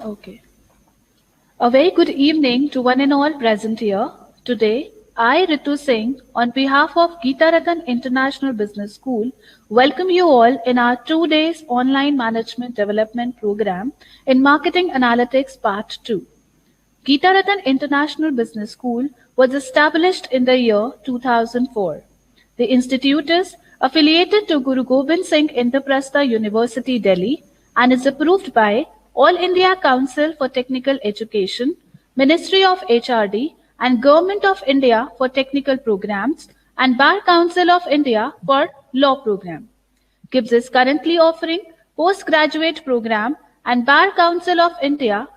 Okay. A very good evening to one and all present here. Today, I, Ritu Singh, on behalf of Geeta Ratan International Business School, welcome you all in our 2 days online management development program in Marketing Analytics Part 2. Geeta Ratan International Business School was established in the year 2004. The institute is affiliated to Guru Gobind Singh Indraprastha University, Delhi, and is approved by All India Council for Technical Education, Ministry of HRD, and Government of India for Technical Programs, and Bar Council of India for Law Program. GIBS is currently offering postgraduate program and Bar Council of India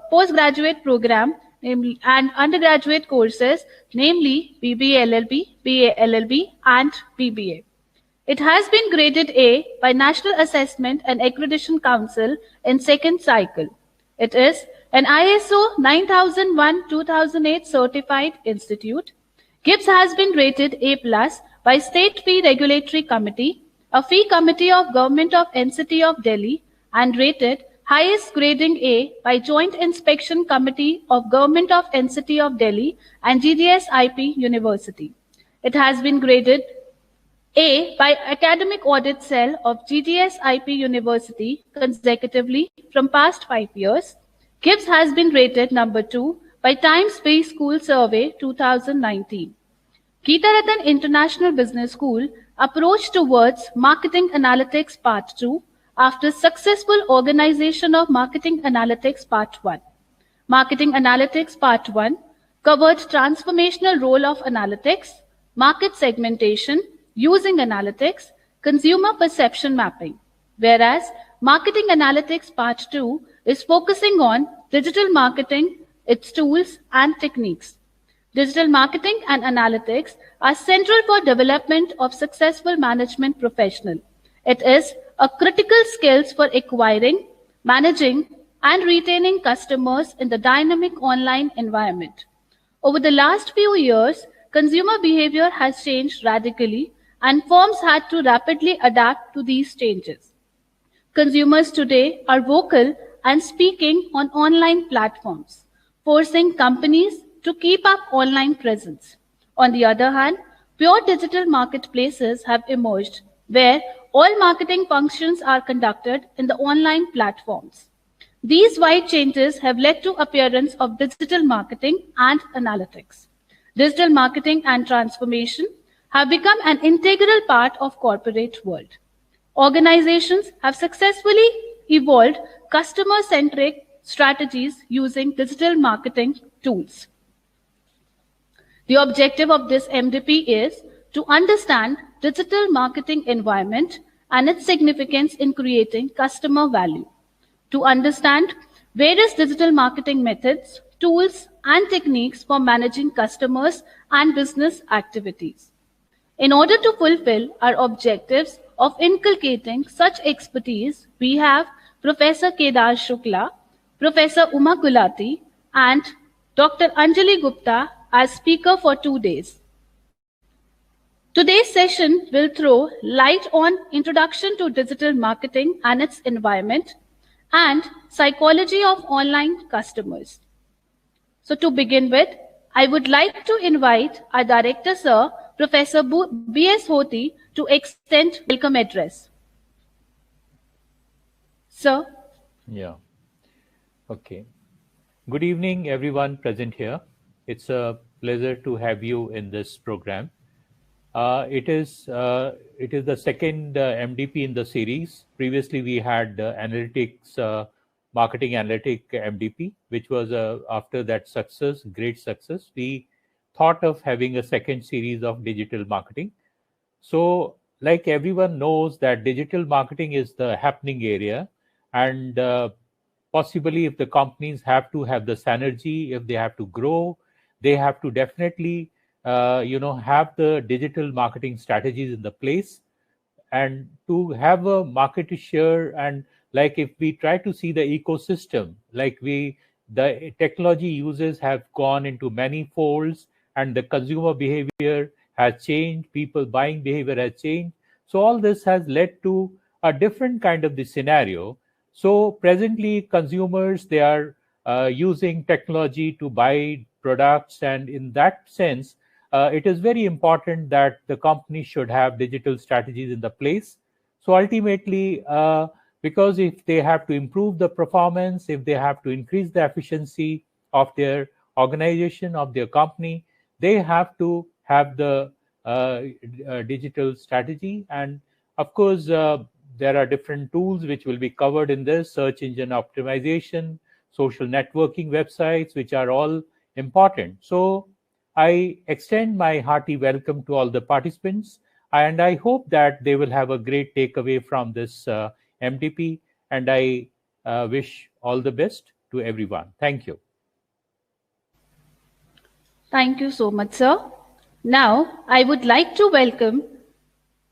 postgraduate program and undergraduate courses, namely BBA LLB, BA LLB, and BBA. It has been graded A by National Assessment and Accreditation Council in second cycle. It is an ISO 9001-2008 certified institute. GIBS has been rated A+ by State Fee Regulatory Committee, a fee committee of Government of NCT of Delhi, and rated highest grading A by Joint Inspection Committee of Government of NCT of Delhi and GDS IP University. It has been graded A by Academic Audit Cell of GDS IP University consecutively from past 5 years. GIBS has been rated number 2 by Times Bay School Survey 2019. Geeta Ratan International Business School approach towards Marketing Analytics Part 2 after successful organization of Marketing Analytics Part 1. Marketing Analytics Part 1 covered transformational role of analytics, market segmentation, using analytics, consumer perception mapping, whereas Marketing Analytics Part 2 is focusing on digital marketing, its tools and techniques. Digital marketing and analytics are central for development of successful management professional. It is a critical skills for acquiring, managing, and retaining customers in the dynamic online environment. Over the last few years, consumer behavior has changed radically and firms had to rapidly adapt to these changes. Consumers today are vocal and speaking on online platforms, forcing companies to keep up online presence. On the other hand, pure digital marketplaces have emerged where all marketing functions are conducted in the online platforms. These wide changes have led to appearance of digital marketing and analytics. Digital marketing and transformation have become an integral part of corporate world. Organizations have successfully evolved customer-centric strategies using digital marketing tools. The objective of this MDP is to understand digital marketing environment and its significance in creating customer value, to understand various digital marketing methods, tools, and techniques for managing customers and business activities. In order to fulfill our objectives of inculcating such expertise, we have Professor Kedar Shukla, Professor Uma Gulati, and Dr. Anjali Gupta as speaker for 2 days. Today's session will throw light on introduction to digital marketing and its environment and psychology of online customers. So to begin with, I would like to invite our director, sir, Professor B.S. Hoti, to extend welcome address. Sir. Yeah. Okay. Good evening, everyone present here. It's a pleasure to have you in this program. It is the second MDP in the series. Previously, we had marketing analytic MDP, which was after that success, great success. We thought of having a second series of digital marketing. So, like everyone knows that digital marketing is the happening area, and possibly if the companies have to have the synergy, if they have to grow, they have to definitely have the digital marketing strategies in the place, and to have a market share. And like if we try to see the ecosystem, like the technology uses have gone into many folds, and the consumer behavior has changed, people buying behavior has changed. So all this has led to a different kind of the scenario. So presently, consumers, they are using technology to buy products, and in that sense, it is very important that the company should have digital strategies in the place. So ultimately, because if they have to improve the performance, if they have to increase the efficiency of their organization, of their company, they have to have the digital strategy. And of course, there are different tools which will be covered in this: search engine optimization, social networking websites, which are all important. So I extend my hearty welcome to all the participants, and I hope that they will have a great takeaway from this MDP, and I wish all the best to everyone. Thank you. Thank you so much, sir. Now, I would like to welcome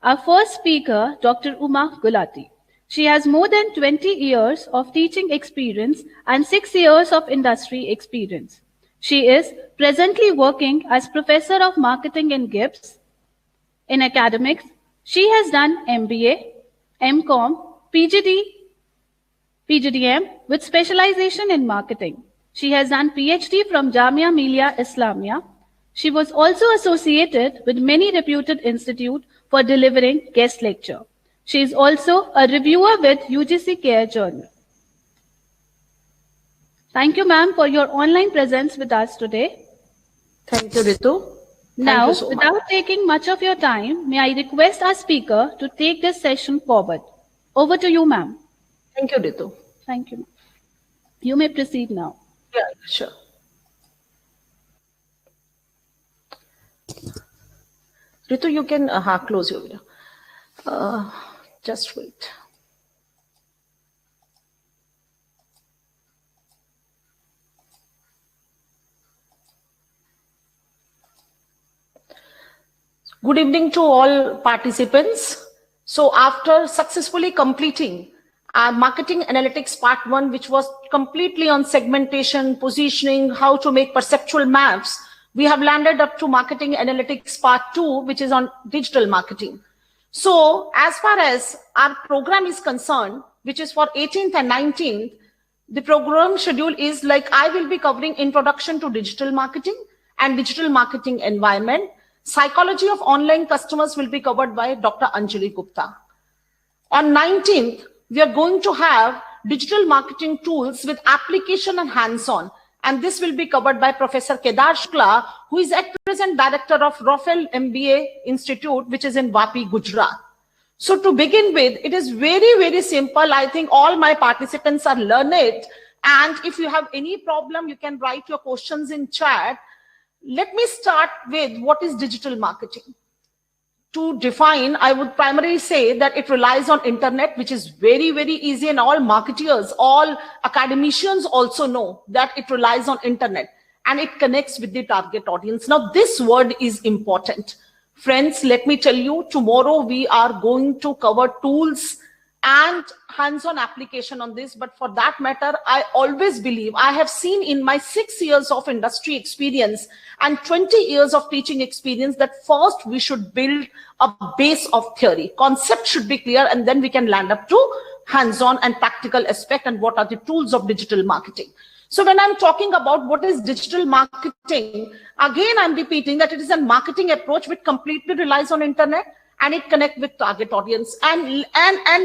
our first speaker, Dr. Uma Gulati. She has more than 20 years of teaching experience and 6 years of industry experience. She is presently working as Professor of Marketing in GIBS. In academics, she has done MBA, MCom, PGDM with specialization in marketing. She has done PhD from Jamia Millia Islamia. She was also associated with many reputed institutes for delivering guest lecture. She is also a reviewer with UGC Care Journal. Thank you, ma'am, for your online presence with us today. Thank you, Ritu. Now, without taking much of your time, may I request our speaker to take this session forward. Over to you, ma'am. Thank you, Ritu. Thank you. You may proceed now. Yeah, sure. Ritu, you can close your video. Just wait. Good evening to all participants. So after successfully completing our marketing analytics part 1, which was completely on segmentation, positioning, how to make perceptual maps, we have landed up to marketing analytics part 2, which is on digital marketing. So as far as our program is concerned, which is for 18th and 19th, the program schedule is like I will be covering introduction to digital marketing and digital marketing environment. Psychology of online customers will be covered by Dr. Anjali Gupta. On 19th, we are going to have digital marketing tools with application and hands-on. And this will be covered by Professor Kedar Shukla, who is at present director of Rofel MBA Institute, which is in Vapi, Gujarat. So to begin with, it is very, very simple. I think all my participants are learned. And if you have any problem, you can write your questions in chat. Let me start with what is digital marketing. To define, I would primarily say that it relies on internet, which is very, very easy, and all marketeers, all academicians also know that it relies on internet and it connects with the target audience. Now, this word is important. Friends, let me tell you, tomorrow we are going to cover tools and hands-on application on this. But for that matter, I always believe, I have seen in my 6 years of industry experience and 20 years of teaching experience, that first we should build a base of theory. Concept should be clear, and then we can land up to hands-on and practical aspect and what are the tools of digital marketing. So when I'm talking about what is digital marketing, again, I'm repeating that it is a marketing approach which completely relies on internet and it connects with target audience. And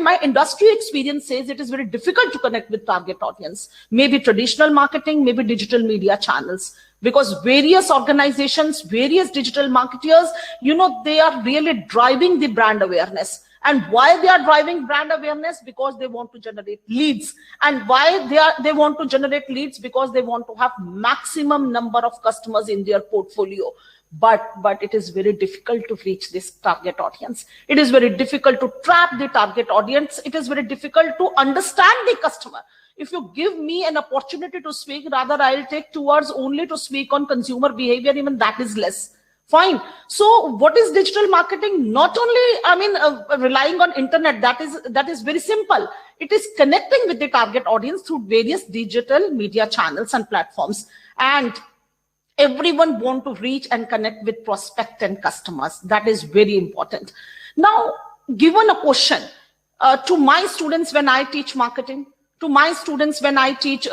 my industry experience says it is very difficult to connect with target audience. Maybe traditional marketing, maybe digital media channels, because various organizations, various digital marketers, you know, they are really driving the brand awareness. And why they are driving brand awareness? Because they want to generate leads. And why they want to generate leads? Because they want to have maximum number of customers in their portfolio. But it is very difficult to reach this target audience. It is very difficult to trap the target audience. It is very difficult to understand the customer. If you give me an opportunity to speak, rather I'll take 2 hours only to speak on consumer behavior, even that is less. Fine. So what is digital marketing? Not only, relying on internet, that is very simple. It is connecting with the target audience through various digital media channels and platforms. And everyone want to reach and connect with prospect and customers. That is very important. Now, given a question to my students when I teach marketing, to my students when I teach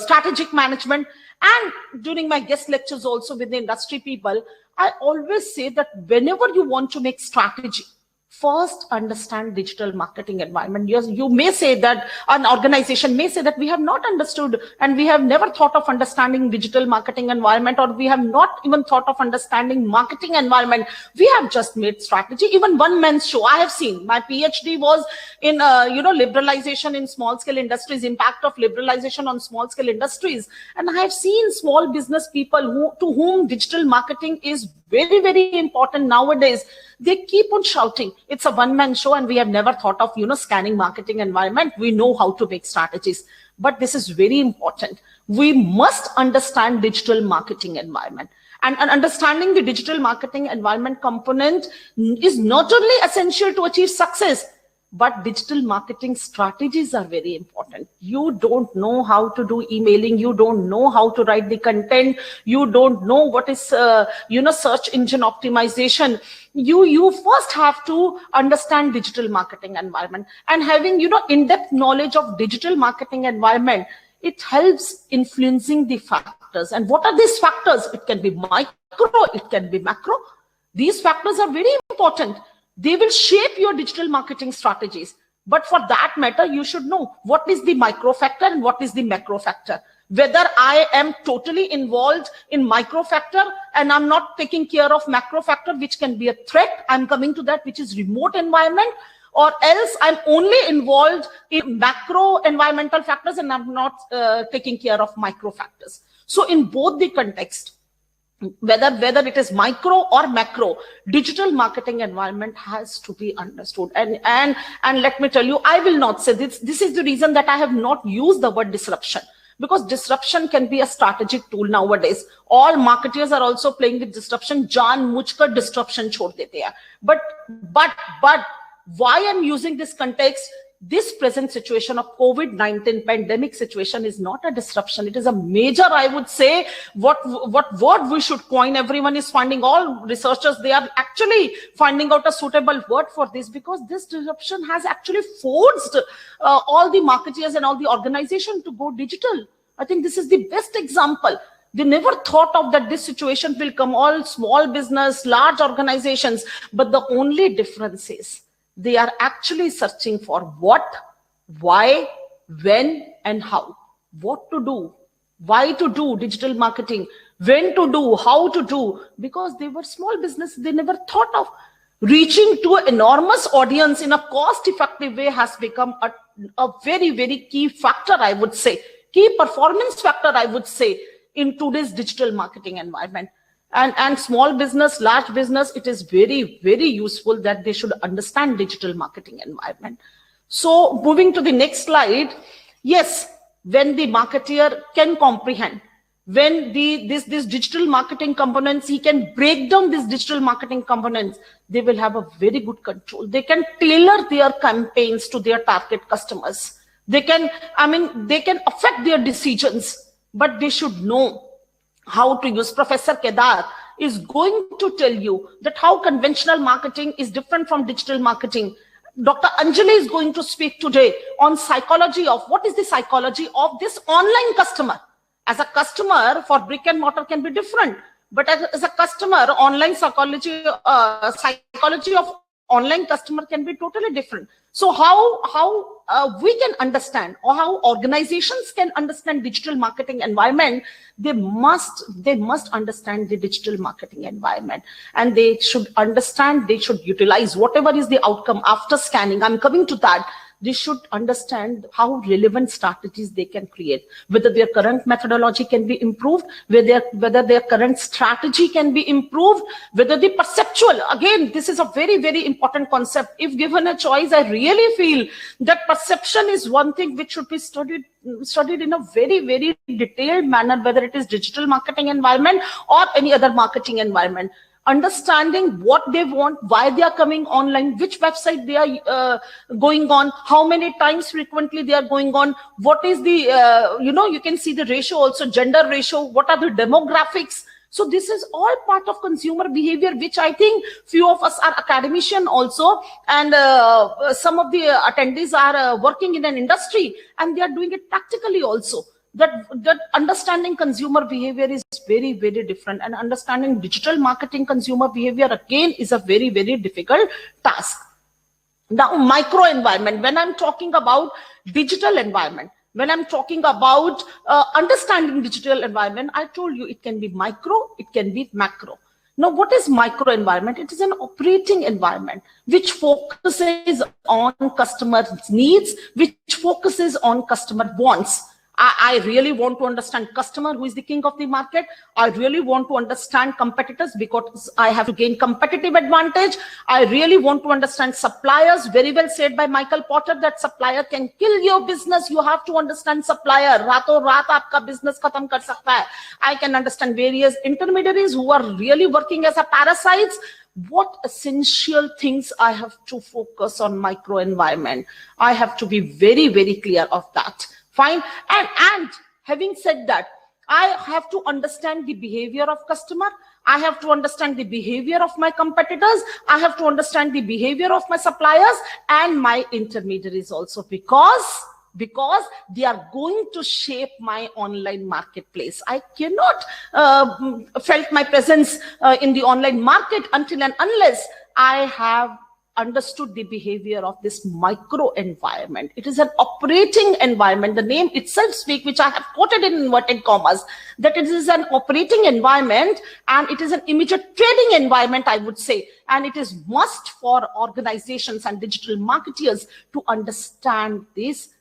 strategic management, and during my guest lectures also with the industry people, I always say that whenever you want to make strategy, first understand digital marketing environment. Yes, you may say that an organization may say that we have not understood and we have never thought of understanding digital marketing environment, or we have not even thought of understanding marketing environment. We have just made strategy. Even one man's show I have seen. My PhD was in liberalization in small scale industries, impact of liberalization on small scale industries, and I have seen small business people to whom digital marketing is very, very important nowadays. They keep on shouting, it's a one-man show and we have never thought of, scanning marketing environment. We know how to make strategies, but this is very important. We must understand digital marketing environment. And understanding the digital marketing environment component is not only essential to achieve success, but digital marketing strategies are very important. You don't know how to do emailing. You don't know how to write the content. You don't know what is, search engine optimization. You first have to understand digital marketing environment, and having, in-depth knowledge of digital marketing environment, it helps influencing the factors. And what are these factors? It can be micro, it can be macro. These factors are very important. They will shape your digital marketing strategies. But for that matter, you should know what is the micro factor and what is the macro factor. Whether I am totally involved in micro factor and I'm not taking care of macro factor, which can be a threat. I'm coming to that, which is remote environment, or else I'm only involved in macro environmental factors and I'm not taking care of micro factors. So in both the context, whether it is micro or macro, digital marketing environment has to be understood. And let me tell you, I will not say this. This is the reason that I have not used the word disruption, because disruption can be a strategic tool nowadays. All marketers are also playing with disruption. Jaan mujhkar disruption chhod dete hain. But why I'm using this context? This present situation of COVID-19 pandemic situation is not a disruption. It is a major, I would say, what word we should coin. Everyone is finding, all researchers, they are actually finding out a suitable word for this, because this disruption has actually forced all the marketers and all the organization to go digital. I think this is the best example. They never thought of that this situation will come, all small business, large organizations, but the only difference is they are actually searching for what, why, when, and how. What to do, why to do digital marketing, when to do, how to do, because they were small business. They never thought of reaching to an enormous audience in a cost-effective way has become a very, very key factor, I would say, key performance factor, I would say, in today's digital marketing environment. And small business, large business, it is very, very useful that they should understand digital marketing environment. So moving to the next slide, yes, when the marketer can comprehend, when this digital marketing components, he can break down these digital marketing components, they will have a very good control. They can tailor their campaigns to their target customers. They can affect their decisions, but they should know how to use. Professor Kedar is going to tell you that how conventional marketing is different from digital marketing. Dr. Anjali is going to speak today on psychology of what is the psychology of this online customer. As a customer, for brick and mortar can be different, but as a customer, online psychology of online customer can be totally different. So how we can understand, or how organizations can understand digital marketing environment, they must understand the digital marketing environment, and they should understand, they should utilize whatever is the outcome after scanning. I'm coming to that. They should understand how relevant strategies they can create, whether their current methodology can be improved, whether their current strategy can be improved, whether the perceptual, again, this is a very, very important concept. If given a choice, I really feel that perception is one thing which should be studied in a very, very detailed manner, whether it is digital marketing environment or any other marketing environment. Understanding what they want, why they are coming online, which website they are going on, how many times frequently they are going on, what is the, you can see the ratio also, gender ratio, what are the demographics. So this is all part of consumer behavior, which I think few of us are academician also, and some of the attendees are working in an industry, and they are doing it practically also. That understanding consumer behavior is very, very different, and understanding digital marketing consumer behavior again is a very, very difficult task. Now, micro environment, when I'm talking about digital environment, when I'm talking about understanding digital environment, I told you it can be micro, it can be macro. Now, what is micro environment? It is an operating environment which focuses on customers' needs, which focuses on customer wants. I really want to understand customer, who is the king of the market. I really want to understand competitors because I have to gain competitive advantage. I really want to understand suppliers. Very well said by Michael Porter that supplier can kill your business. You have to understand supplier. Rato raat aapka business khatam kar sakta hai. I can understand various intermediaries who are really working as a parasites. What essential things I have to focus on micro environment. I have to be very, very clear of that. Fine. And having said that, I have to understand the behavior of customer. I have to understand the behavior of my competitors. I have to understand the behavior of my suppliers and my intermediaries also, because they are going to shape my online marketplace. I cannot felt my presence in the online market until and unless I have understood the behavior of this micro environment. It is an operating environment. The name itself speaks, which I have quoted in inverted commas, that it is an operating environment and it is an immediate trading environment, I would say. And it is must for organizations and digital marketers to understand these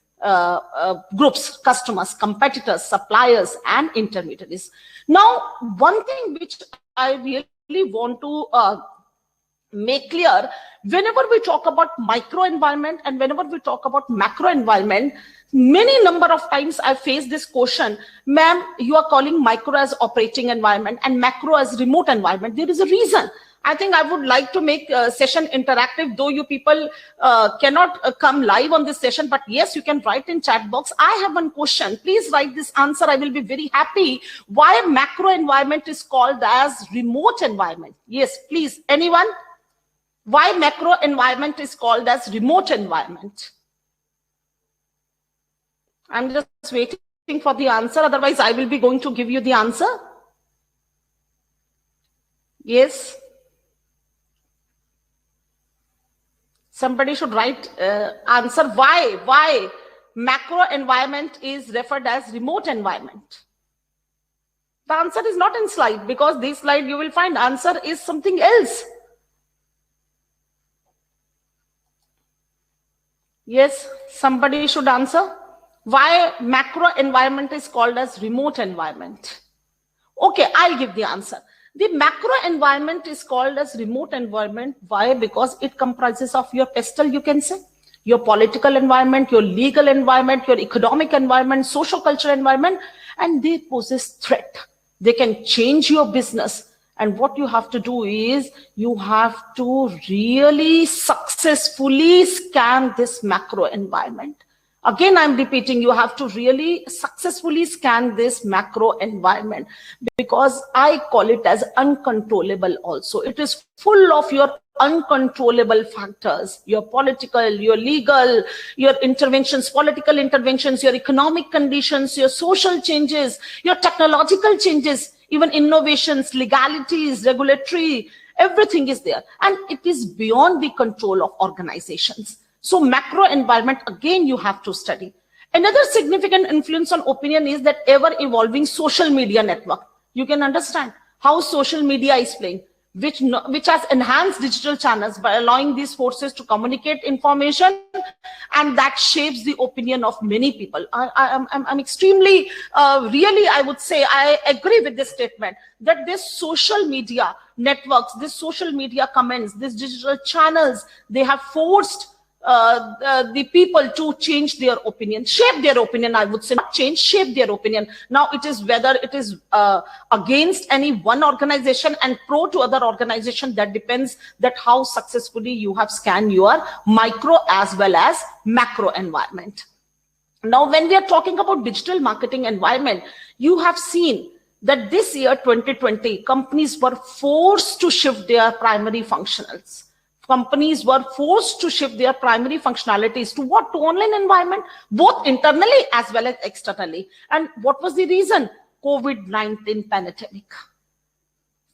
groups, customers, competitors, suppliers, and intermediaries. Now, one thing which I really want to make clear, whenever we talk about micro environment and whenever we talk about macro environment, many number of times I face this question, ma'am, you are calling micro as operating environment and macro as remote environment. There is a reason. I think I would like to make session interactive, though you people cannot come live on this session, but yes, you can write in chat box. I have one question. Please write this answer. I will be very happy. Why macro environment is called as remote environment? Yes, please. Anyone? Why macro environment is called as remote environment? I'm just waiting for the answer. Otherwise, I will be going to give you the answer. Yes. Somebody should write answer. Why macro environment is referred as remote environment? The answer is not in slide, because this slide you will find answer is something else. Yes, somebody should answer. Why macro environment is called as remote environment? Okay, I'll give the answer. The macro environment is called as remote environment. Why? Because it comprises of your pestle, you can say, your political environment, your legal environment, your economic environment, social cultural environment, and they possess threat. They can change your business. And what you have to do is you have to really successfully scan this macro environment. Again, I'm repeating, you have to really successfully scan this macro environment, because I call it as uncontrollable also. It is full of your uncontrollable factors, your political, your legal, your interventions, political interventions, your economic conditions, your social changes, your technological changes, even innovations, legalities, regulatory, everything is there. And it is beyond the control of organizations. So macro environment, again, you have to study. Another significant influence on opinion is that ever-evolving social media network. You can understand how social media is playing, which has enhanced digital channels by allowing these forces to communicate information, and that shapes the opinion of many people. I'm extremely, really, I would say, I agree with this statement, that this social media networks, this social media comments, these digital channels, they have forced the people to change their opinion, shape their opinion, I would say, not change, shape their opinion. Now it is whether it is against any one organization and pro to other organization, that depends that how successfully you have scanned your micro as well as macro environment. Now, when we are talking about digital marketing environment, you have seen that this year, 2020, companies were forced to shift their primary functionals. Companies were forced to shift their primary functionalities to what? To online environment, both internally as well as externally. And what was the reason? COVID-19 pandemic.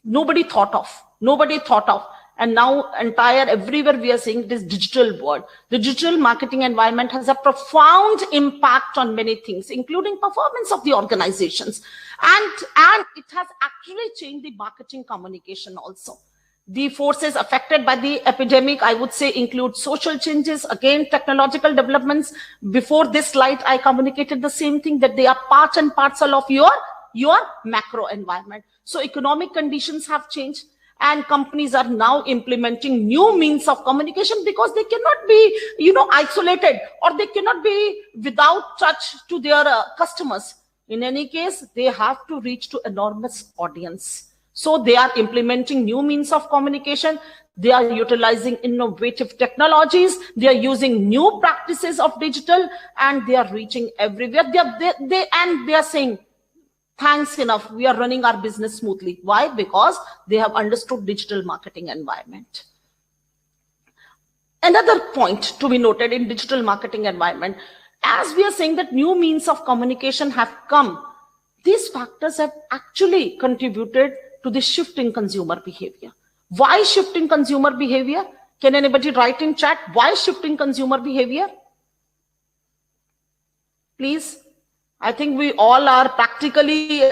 Nobody thought of. And now everywhere we are seeing this digital world. The digital marketing environment has a profound impact on many things, including performance of the organizations. And it has actually changed the marketing communication also. The forces affected by the epidemic, I would say, include social changes, again, technological developments. Before this slide, I communicated the same thing, that they are part and parcel of your macro environment. So economic conditions have changed, and companies are now implementing new means of communication because they cannot be, isolated, or they cannot be without touch to their customers. In any case, they have to reach to enormous audience. So they are implementing new means of communication. They are utilizing innovative technologies. They are using new practices of digital, and they are reaching everywhere. They are saying, thanks enough, we are running our business smoothly. Why? Because they have understood digital marketing environment. Another point to be noted in digital marketing environment, as we are saying that new means of communication have come, these factors have actually contributed to the shift in consumer behavior. Why shift in consumer behavior? Can anybody write in chat, why shift in consumer behavior? Please. I think we all are practically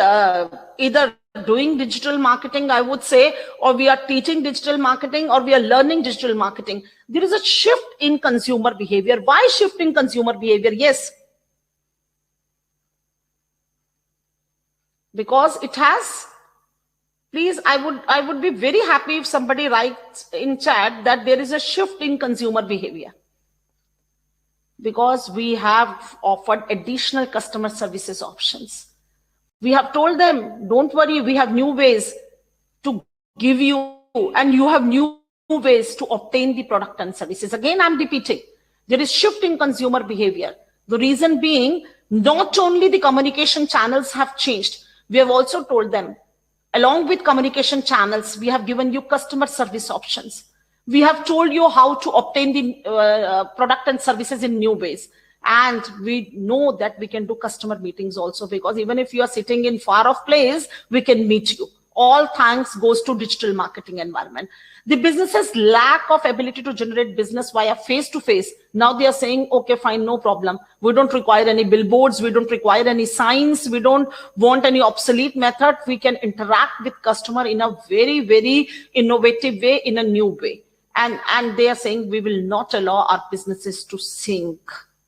either doing digital marketing, I would say, or we are teaching digital marketing, or we are learning digital marketing. There is a shift in consumer behavior. Why shift in consumer behavior? Yes. Because it has, please, I would be very happy if somebody writes in chat that there is a shift in consumer behavior. Because we have offered additional customer services options. We have told them, don't worry, we have new ways to give you, and you have new ways to obtain the product and services. Again, I'm repeating, there is shift in consumer behavior. The reason being, not only the communication channels have changed, we have also told them, along with communication channels, we have given you customer service options. We have told you how to obtain the product and services in new ways. And we know that we can do customer meetings also, because even if you are sitting in far off place, we can meet you. All thanks goes to digital marketing environment. The businesses lack of ability to generate business via face-to-face. Now they are saying, okay, fine, no problem. We don't require any billboards. We don't require any signs. We don't want any obsolete method. We can interact with customer in a very, very innovative way, in a new way. And they are saying, we will not allow our businesses to sink.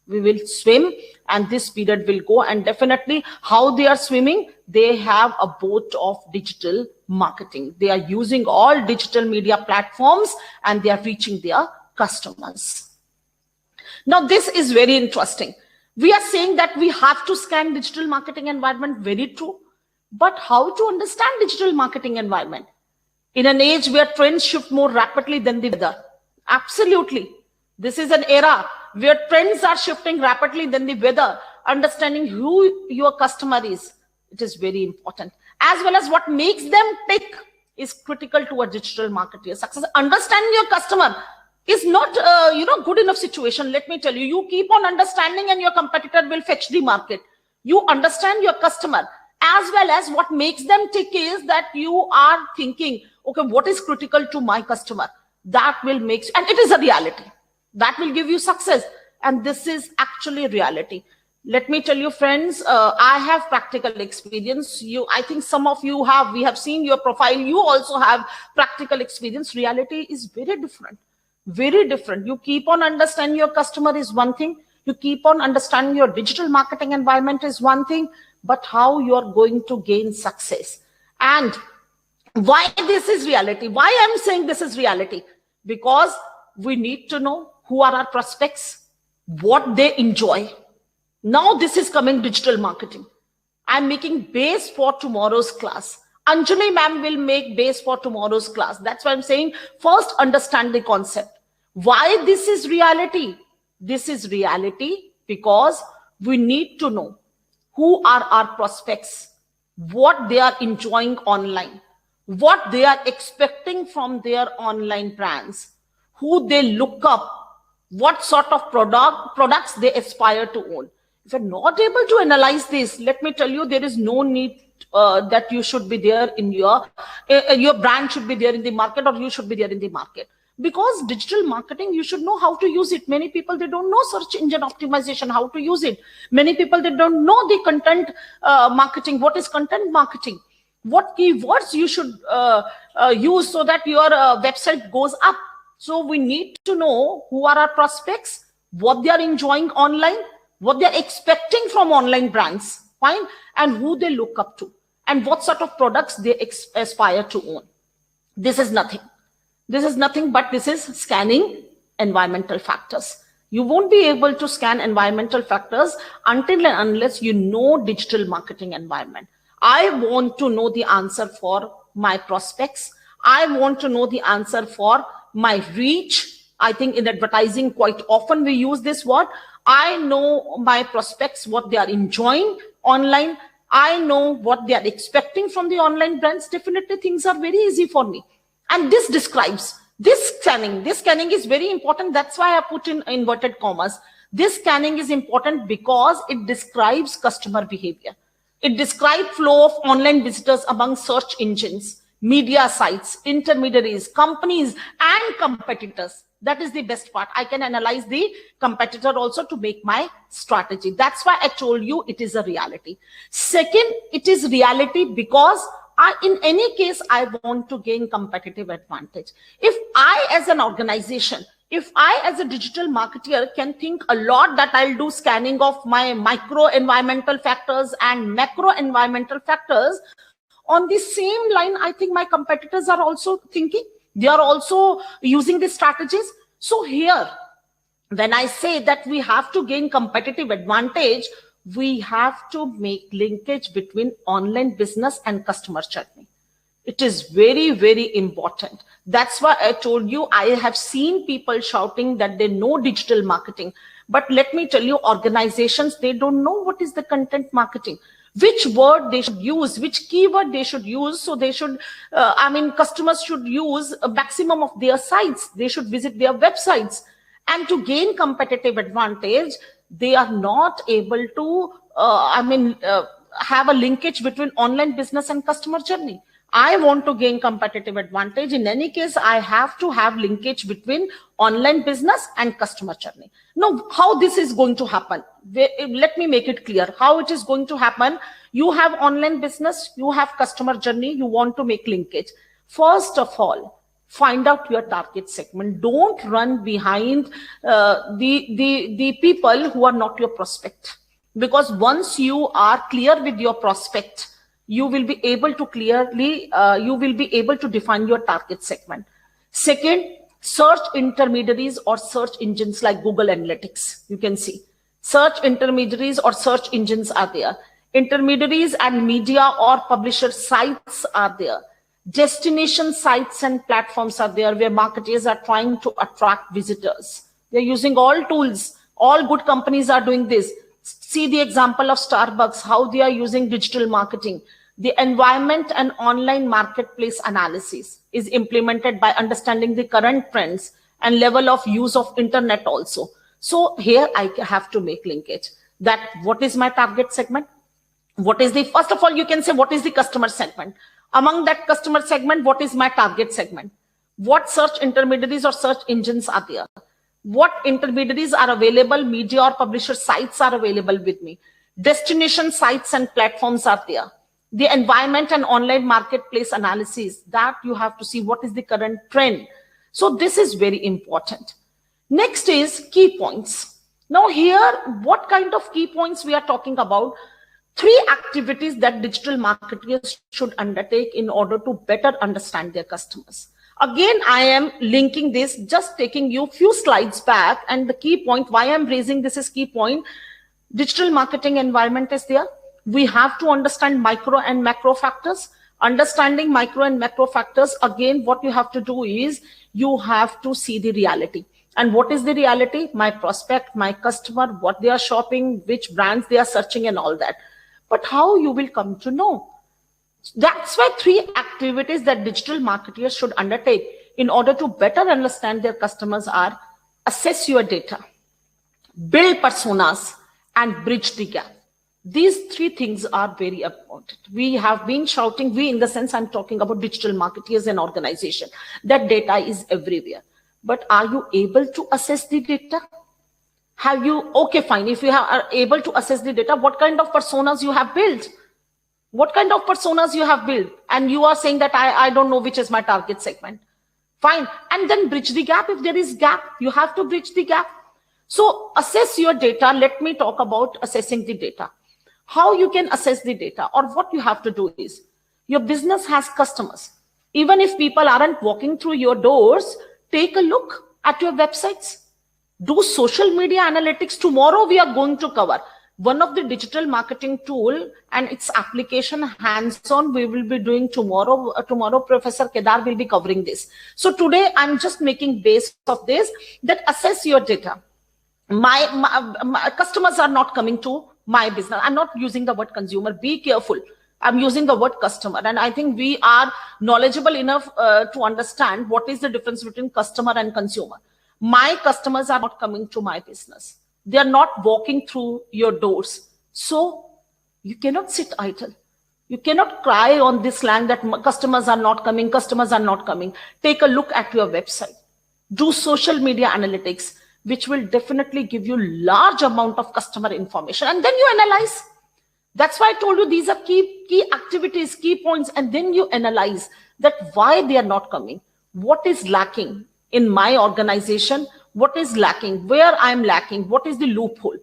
We will swim, and this period will go. And definitely how they are swimming, they have a boat of digital marketing. They are using all digital media platforms, and they are reaching their customers. Now, this is very interesting. We are saying that we have to scan digital marketing environment, very true. But how to understand digital marketing environment? In an age where trends shift more rapidly than the weather. Absolutely. This is an era where trends are shifting rapidly than the weather. Understanding who your customer is, it is very important. As well as what makes them tick is critical to a digital marketer success. Understanding your customer is not good enough situation. Let me tell you, you keep on understanding and your competitor will fetch the market. You understand your customer, as well as what makes them tick is that you are thinking, okay, what is critical to my customer? That will make, and it is a reality. That will give you success. And this is actually reality. Let me tell you, friends, I have practical experience. I think some of you have, we have seen your profile. You also have practical experience. Reality is very different. Very different. You keep on understanding your customer is one thing. You keep on understanding your digital marketing environment is one thing, but how you are going to gain success. And why this is reality? Why I'm saying this is reality? Because we need to know who are our prospects, what they enjoy. Now this is coming digital marketing. I'm making base for tomorrow's class. Anjali ma'am will make base for tomorrow's class. That's why I'm saying first understand the concept. Why this is reality? This is reality because we need to know who are our prospects, what they are enjoying online, what they are expecting from their online brands, who they look up, what sort of products they aspire to own. If you're not able to analyze this, let me tell you, there is no need that you should be there in your brand should be there in the market, or you should be there in the market. Because digital marketing, you should know how to use it. Many people, they don't know search engine optimization, how to use it. Many people, they don't know the content marketing. What is content marketing? What keywords you should use so that your website goes up. So we need to know who are our prospects, what they are enjoying online, what they are expecting from online brands, fine, and who they look up to, and what sort of products they aspire to own. This is nothing. This is nothing but this is scanning environmental factors. You won't be able to scan environmental factors until and unless you know digital marketing environment. I want to know the answer for my prospects. I want to know the answer for my reach. I think in advertising quite often we use this word. I know my prospects, what they are enjoying online. I know what they are expecting from the online brands. Definitely things are very easy for me. And this describes, this scanning is very important. That's why I put in inverted commas. This scanning is important because it describes customer behavior. It describes flow of online visitors among search engines, media sites, intermediaries, companies, and competitors. That is the best part. I can analyze the competitor also to make my strategy. That's why I told you it is a reality. Second, it is reality because in any case, I want to gain competitive advantage. If I as an organization, if I as a digital marketer can think a lot that I'll do scanning of my micro environmental factors and macro environmental factors, on the same line, I think my competitors are also thinking. They are also using these strategies. So here, when I say that we have to gain competitive advantage, we have to make linkage between online business and customer journey. It is very, very important. That's why I told you, I have seen people shouting that they know digital marketing. But let me tell you, organizations, they don't know what is the content marketing, which word they should use, which keyword they should use. So they should, customers should use a maximum of their sites. They should visit their websites. And to gain competitive advantage, they are not able to, have a linkage between online business and customer journey. I want to gain competitive advantage. In any case, I have to have linkage between online business and customer journey. Now, how this is going to happen? Let me make it clear how it is going to happen. You have online business, you have customer journey, you want to make linkage. First of all, find out your target segment. Don't run behind the people who are not your prospect. Because once you are clear with your prospect, you will be able to define your target segment. Second, search intermediaries or search engines like Google Analytics. You can see search intermediaries or search engines are there. Intermediaries and media or publisher sites are there. Destination sites and platforms are there where marketers are trying to attract visitors. They're using all tools. All good companies are doing this. See the example of Starbucks, how they are using digital marketing. The environment and online marketplace analysis is implemented by understanding the current trends and level of use of internet also. So here I have to make linkage that what is my target segment? What is the, first of all, you can say what is the customer segment? Among that customer segment, what is my target segment? What search intermediaries or search engines are there? What intermediaries are available, media or publisher sites are available with me? Destination sites and platforms are there. The environment and online marketplace analysis, that you have to see what is the current trend. So this is very important. Next is key points. Now here, what kind of key points we are talking about? 3 activities that digital marketers should undertake in order to better understand their customers. Again, I am linking this, just taking you few slides back, and the key point, why I'm raising this is key point. Digital marketing environment is there. We have to understand micro and macro factors. Understanding micro and macro factors, again, what you have to do is you have to see the reality. And what is the reality? My prospect, my customer, what they are shopping, which brands they are searching and all that. But how you will come to know? That's why 3 activities that digital marketers should undertake in order to better understand their customers are: assess your data, build personas, and bridge the gap. These 3 things are very important. We have been shouting, we in the sense I'm talking about digital marketers and organization, that data is everywhere. But are you able to assess the data? Have you, okay, fine. If you are able to assess the data, what kind of personas you have built? What kind of personas you have built? And you are saying that I don't know which is my target segment. Fine. And then bridge the gap. If there is gap, you have to bridge the gap. So assess your data. Let me talk about assessing the data. How you can assess the data, or what you have to do is, your business has customers. Even if people aren't walking through your doors, take a look at your websites. Do social media analytics. Tomorrow we are going to cover one of the digital marketing tool and its application hands-on. We will be doing tomorrow. Tomorrow Professor Kedar will be covering this. So today I'm just making base of this, that assess your data. My customers are not coming to my business. I'm not using the word consumer. Be careful. I'm using the word customer. And I think we are knowledgeable enough to understand what is the difference between customer and consumer. My customers are not coming to my business. They are not walking through your doors. So you cannot sit idle. You cannot cry on this land that customers are not coming, customers are not coming. Take a look at your website. Do social media analytics, which will definitely give you large amount of customer information. And then you analyze. That's why I told you these are key activities, key points. And then you analyze that why they are not coming. What is lacking in my organization? What is lacking? Where I'm lacking? What is the loophole?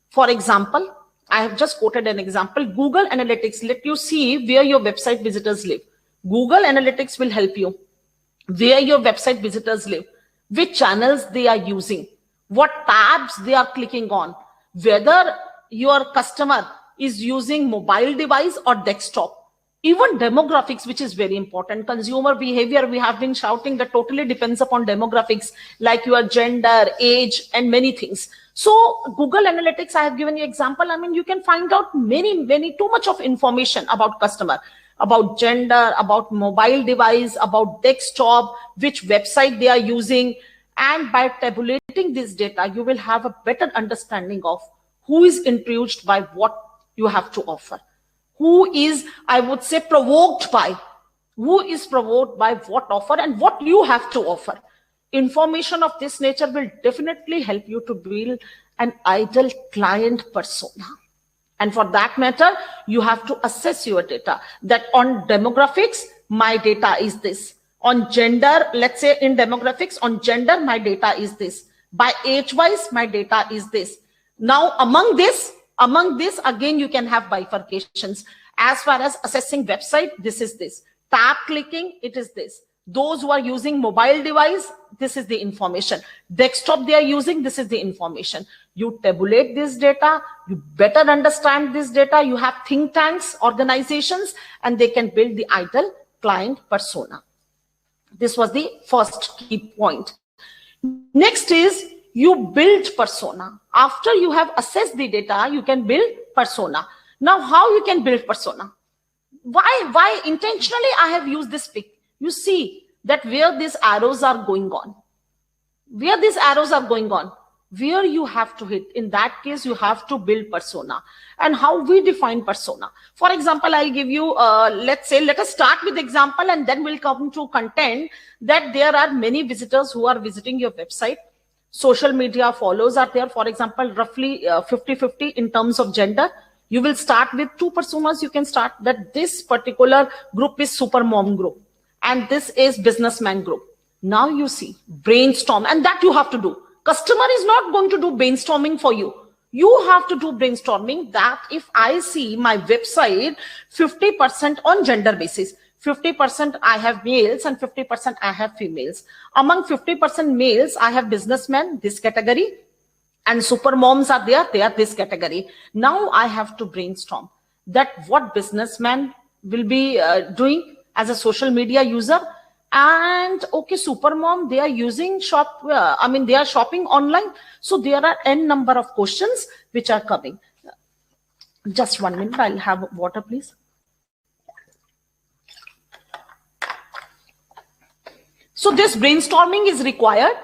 For example, I have just quoted an example. Google Analytics let you see where your website visitors live. Google Analytics will help you where your website visitors live, which channels they are using, what tabs they are clicking on, whether your customer is using mobile device or desktop. Even demographics, which is very important. Consumer behavior, we have been shouting, that totally depends upon demographics, like your gender, age, and many things. So Google Analytics, I have given you example. I mean, you can find out too much of information about customer, about gender, about mobile device, about desktop, which website they are using. And by tabulating this data, you will have a better understanding of who is intrigued by what you have to offer. Who is, I would say, provoked by what offer and what you have to offer. Information of this nature will definitely help you to build an ideal client persona. And for that matter, you have to assess your data, that on demographics, my data is this. On gender, let's say in demographics, on gender, my data is this. By age-wise, my data is this. Now, among this, again, you can have bifurcations. As far as assessing website, this is this. Tab clicking, it is this. Those who are using mobile device, this is the information. Desktop they are using, this is the information. You tabulate this data, you better understand this data. You have think tanks, organizations, and they can build the ideal client persona. This was the first key point. Next is, you build persona. After you have assessed the data, you can build persona. Now, how you can build persona? Why intentionally I have used this pic? You see that where these arrows are going on. Where these arrows are going on, where you have to hit. In that case, you have to build persona. And how we define persona. For example, I'll give you, let us start with example, and then we'll come to content, that there are many visitors who are visiting your website. Social media follows are there, for example, roughly 50-50 in terms of gender. You will start with 2 personas. You can start that this particular group is super mom group and this is businessman group. Now you see, brainstorm, and that you have to do. Customer is not going to do brainstorming for you. You have to do brainstorming, that if I see my website 50% on gender basis, 50% I have males and 50% I have females. Among 50% males, I have businessmen, this category, and super moms are there, they are this category. Now I have to brainstorm that what businessman will be doing as a social media user. And okay, super mom, they are using they are shopping online. So there are n number of questions which are coming. Just 1 minute, I'll have water, please. So this brainstorming is required.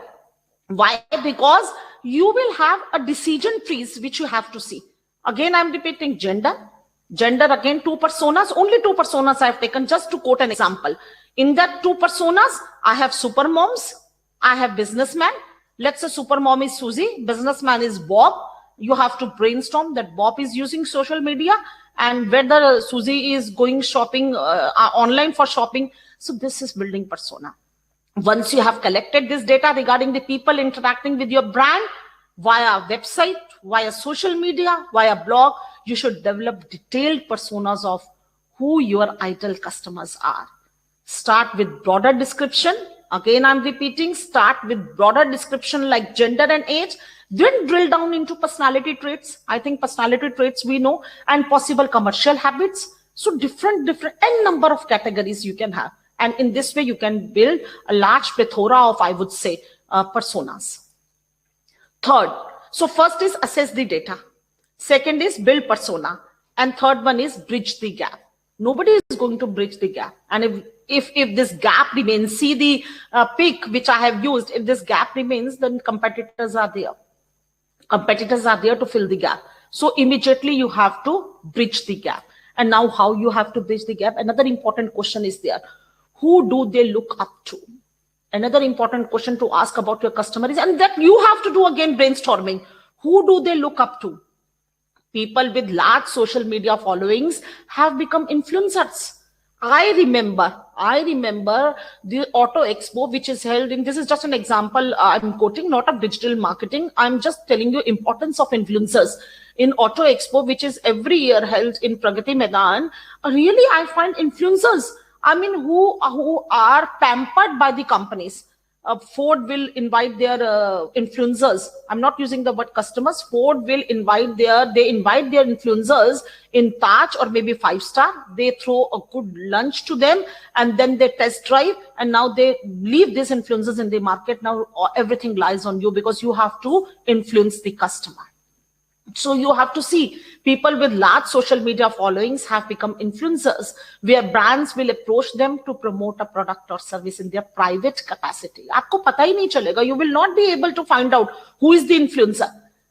Why? Because you will have a decision trees which you have to see. Again, I'm repeating gender, again, two personas, only two personas I have taken just to quote an example. In that two personas, I have super moms, I have businessman. Let's say super mom is Susie, businessman is Bob. You have to brainstorm that Bob is using social media and whether Susie is going shopping online for shopping. So this is building persona. Once you have collected this data regarding the people interacting with your brand via website, via social media, via blog, you should develop detailed personas of who your ideal customers are. Start with broader description. Again, I'm repeating, start with broader description like gender and age, then drill down into personality traits. I think personality traits we know, and possible commercial habits. So different n number of categories you can have. And in this way, you can build a large plethora of, I would say, personas. Third, so first is assess the data. Second is build persona. And third one is bridge the gap. Nobody is going to bridge the gap. And if this gap remains, see the peak which I have used, if this gap remains, then competitors are there. Competitors are there to fill the gap. So immediately you have to bridge the gap. And now how you have to bridge the gap? Another important question is there. Who do they look up to? Another important question to ask about your customer is, and that you have to do again brainstorming. Who do they look up to? People with large social media followings have become influencers. I remember the Auto Expo, which is held in, this is just an example I'm quoting, not of digital marketing. I'm just telling you importance of influencers. In Auto Expo, which is every year held in Pragati Maidan, really I find influencers, I mean, who are pampered by the companies. Ford will invite their influencers. I'm not using the word customers. Ford will invite their influencers in Taj or maybe 5-star. They throw a good lunch to them and then they test drive, and now they leave these influencers in the market. Now everything lies on you because you have to influence the customer. So you have to see people with large social media followings have become influencers, where brands will approach them to promote a product or service in their private capacity. Aapko pata hi nahi chalega. You will not be able to find out who is the influencer,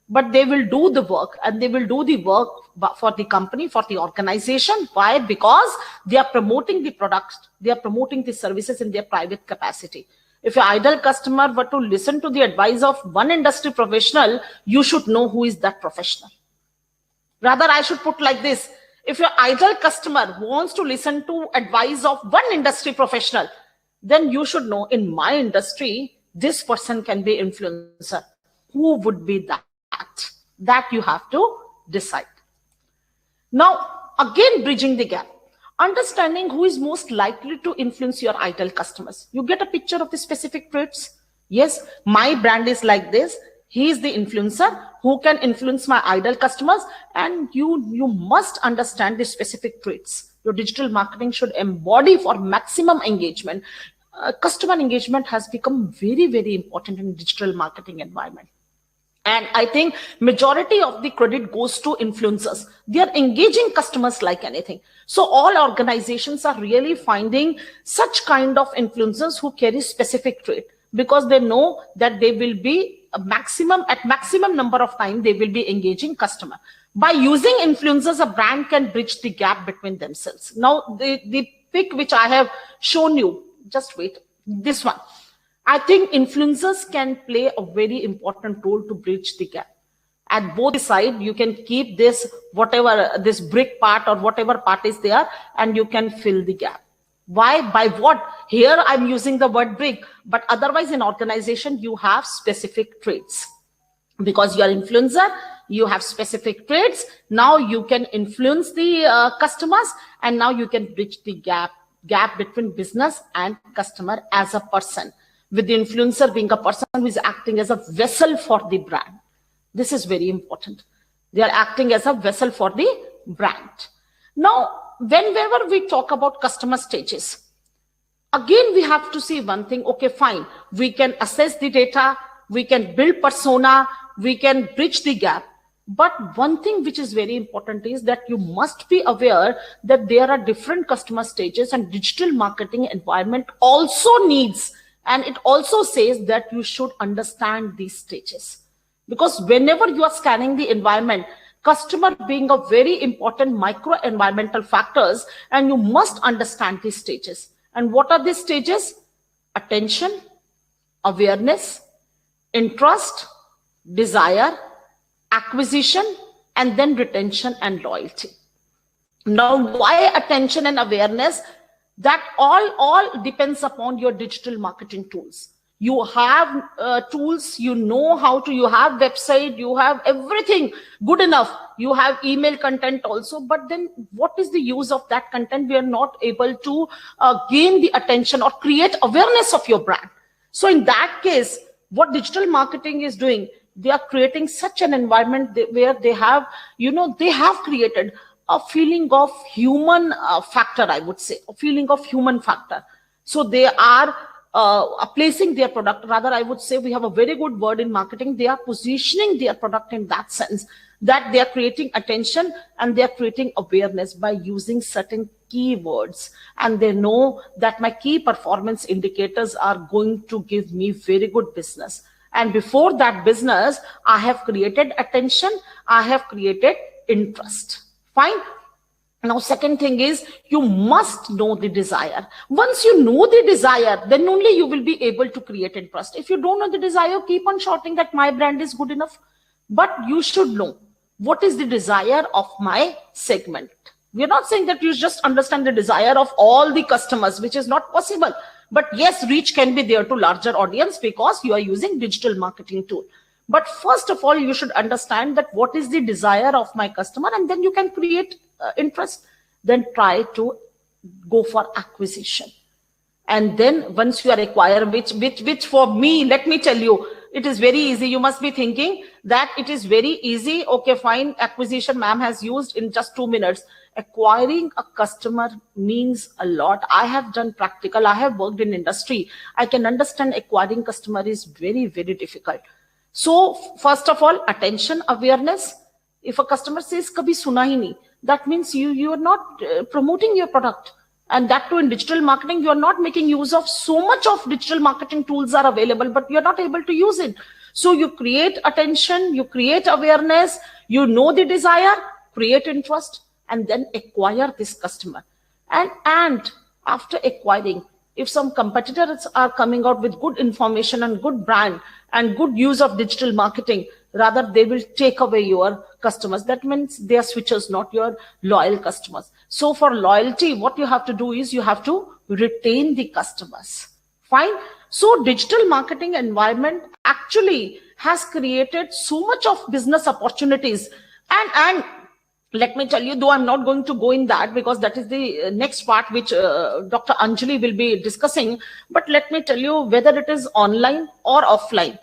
but they will do the work, and they will do the work for the company, for the organization. Why? Because they are promoting the products, they are promoting the services in their private capacity. If your ideal customer were to listen to the advice of one industry professional, you should know who is that professional. Rather, I should put like this. If your ideal customer wants to listen to advice of one industry professional, then you should know, in my industry, this person can be influencer. Who would be that? That you have to decide. Now, again, bridging the gap. Understanding who is most likely to influence your ideal customers. You get a picture of the specific traits. Yes, my brand is like this. He is the influencer who can influence my ideal customers, and you must understand the specific traits. Your digital marketing should embody for maximum engagement. Customer engagement has become very, very important in digital marketing environment. And I think majority of the credit goes to influencers. They are engaging customers like anything. So all organizations are really finding such kind of influencers who carry specific trait, because they know that they will be at maximum number of time they will be engaging customer. By using influencers, a brand can bridge the gap between themselves. Now the pic which I have shown you, just wait, this one. I think influencers can play a very important role to bridge the gap. At both sides, you can keep this, whatever, this brick part or whatever part is there, and you can fill the gap. Why? By what? Here I'm using the word brick, but otherwise in organization, you have specific traits. Because you are influencer, you have specific traits. Now you can influence the customers, and now you can bridge the gap between business and customer as a person. With the influencer being a person who is acting as a vessel for the brand. This is very important. They are acting as a vessel for the brand. Now, whenever we talk about customer stages, again, we have to see one thing. Okay, fine. We can assess the data. We can build persona. We can bridge the gap. But one thing which is very important is that you must be aware that there are different customer stages, and digital marketing environment also needs And it also says that you should understand these stages, because whenever you are scanning the environment, customer being a very important micro environmental factors, and you must understand these stages. And what are these stages? Attention, awareness, interest, desire, acquisition, and then retention and loyalty. Now, why attention and awareness? That all depends upon your digital marketing tools. You have tools, you know how to, you have website, you have everything good enough. You have email content also, but then what is the use of that content? We are not able to gain the attention or create awareness of your brand. So in that case, what digital marketing is doing, they are creating such an environment where they have, they have created a feeling of human factor, I would say, a feeling of human factor. So they are placing their product, rather I would say, we have a very good word in marketing, they are positioning their product in that sense, that they are creating attention and they are creating awareness by using certain keywords. And they know that my key performance indicators are going to give me very good business. And before that business, I have created attention, I have created interest. Fine. Now, second thing is, you must know the desire. Once you know the desire, then only you will be able to create interest. If you don't know the desire, keep on shouting that my brand is good enough. But you should know what is the desire of my segment. We are not saying that you just understand the desire of all the customers, which is not possible. But yes, reach can be there to larger audience because you are using digital marketing tool. But first of all, you should understand that what is the desire of my customer, and then you can create interest. Then try to go for acquisition. And then once you are acquired, which for me, let me tell you, it is very easy. You must be thinking that it is very easy. Okay, fine. Acquisition, ma'am has used in just 2 minutes. Acquiring a customer means a lot. I have done practical. I have worked in industry. I can understand acquiring customer is very, very difficult. So first of all, attention, awareness. If a customer says kabhi suna hi nahi, that means you are not promoting your product. And that too in digital marketing, you are not making use of so much of digital marketing tools are available, but you are not able to use it. So you create attention, you create awareness, you know the desire, create interest, and then acquire this customer. And after acquiring, if some competitors are coming out with good information and good brand and good use of digital marketing, rather they will take away your customers. That means they are switchers, not your loyal customers. So for loyalty, what you have to do is you have to retain the customers. Fine. So digital marketing environment actually has created so much of business opportunities. And let me tell you, though I'm not going to go in that because that is the next part which Dr. Anjali will be discussing. But let me tell you, whether it is online or offline,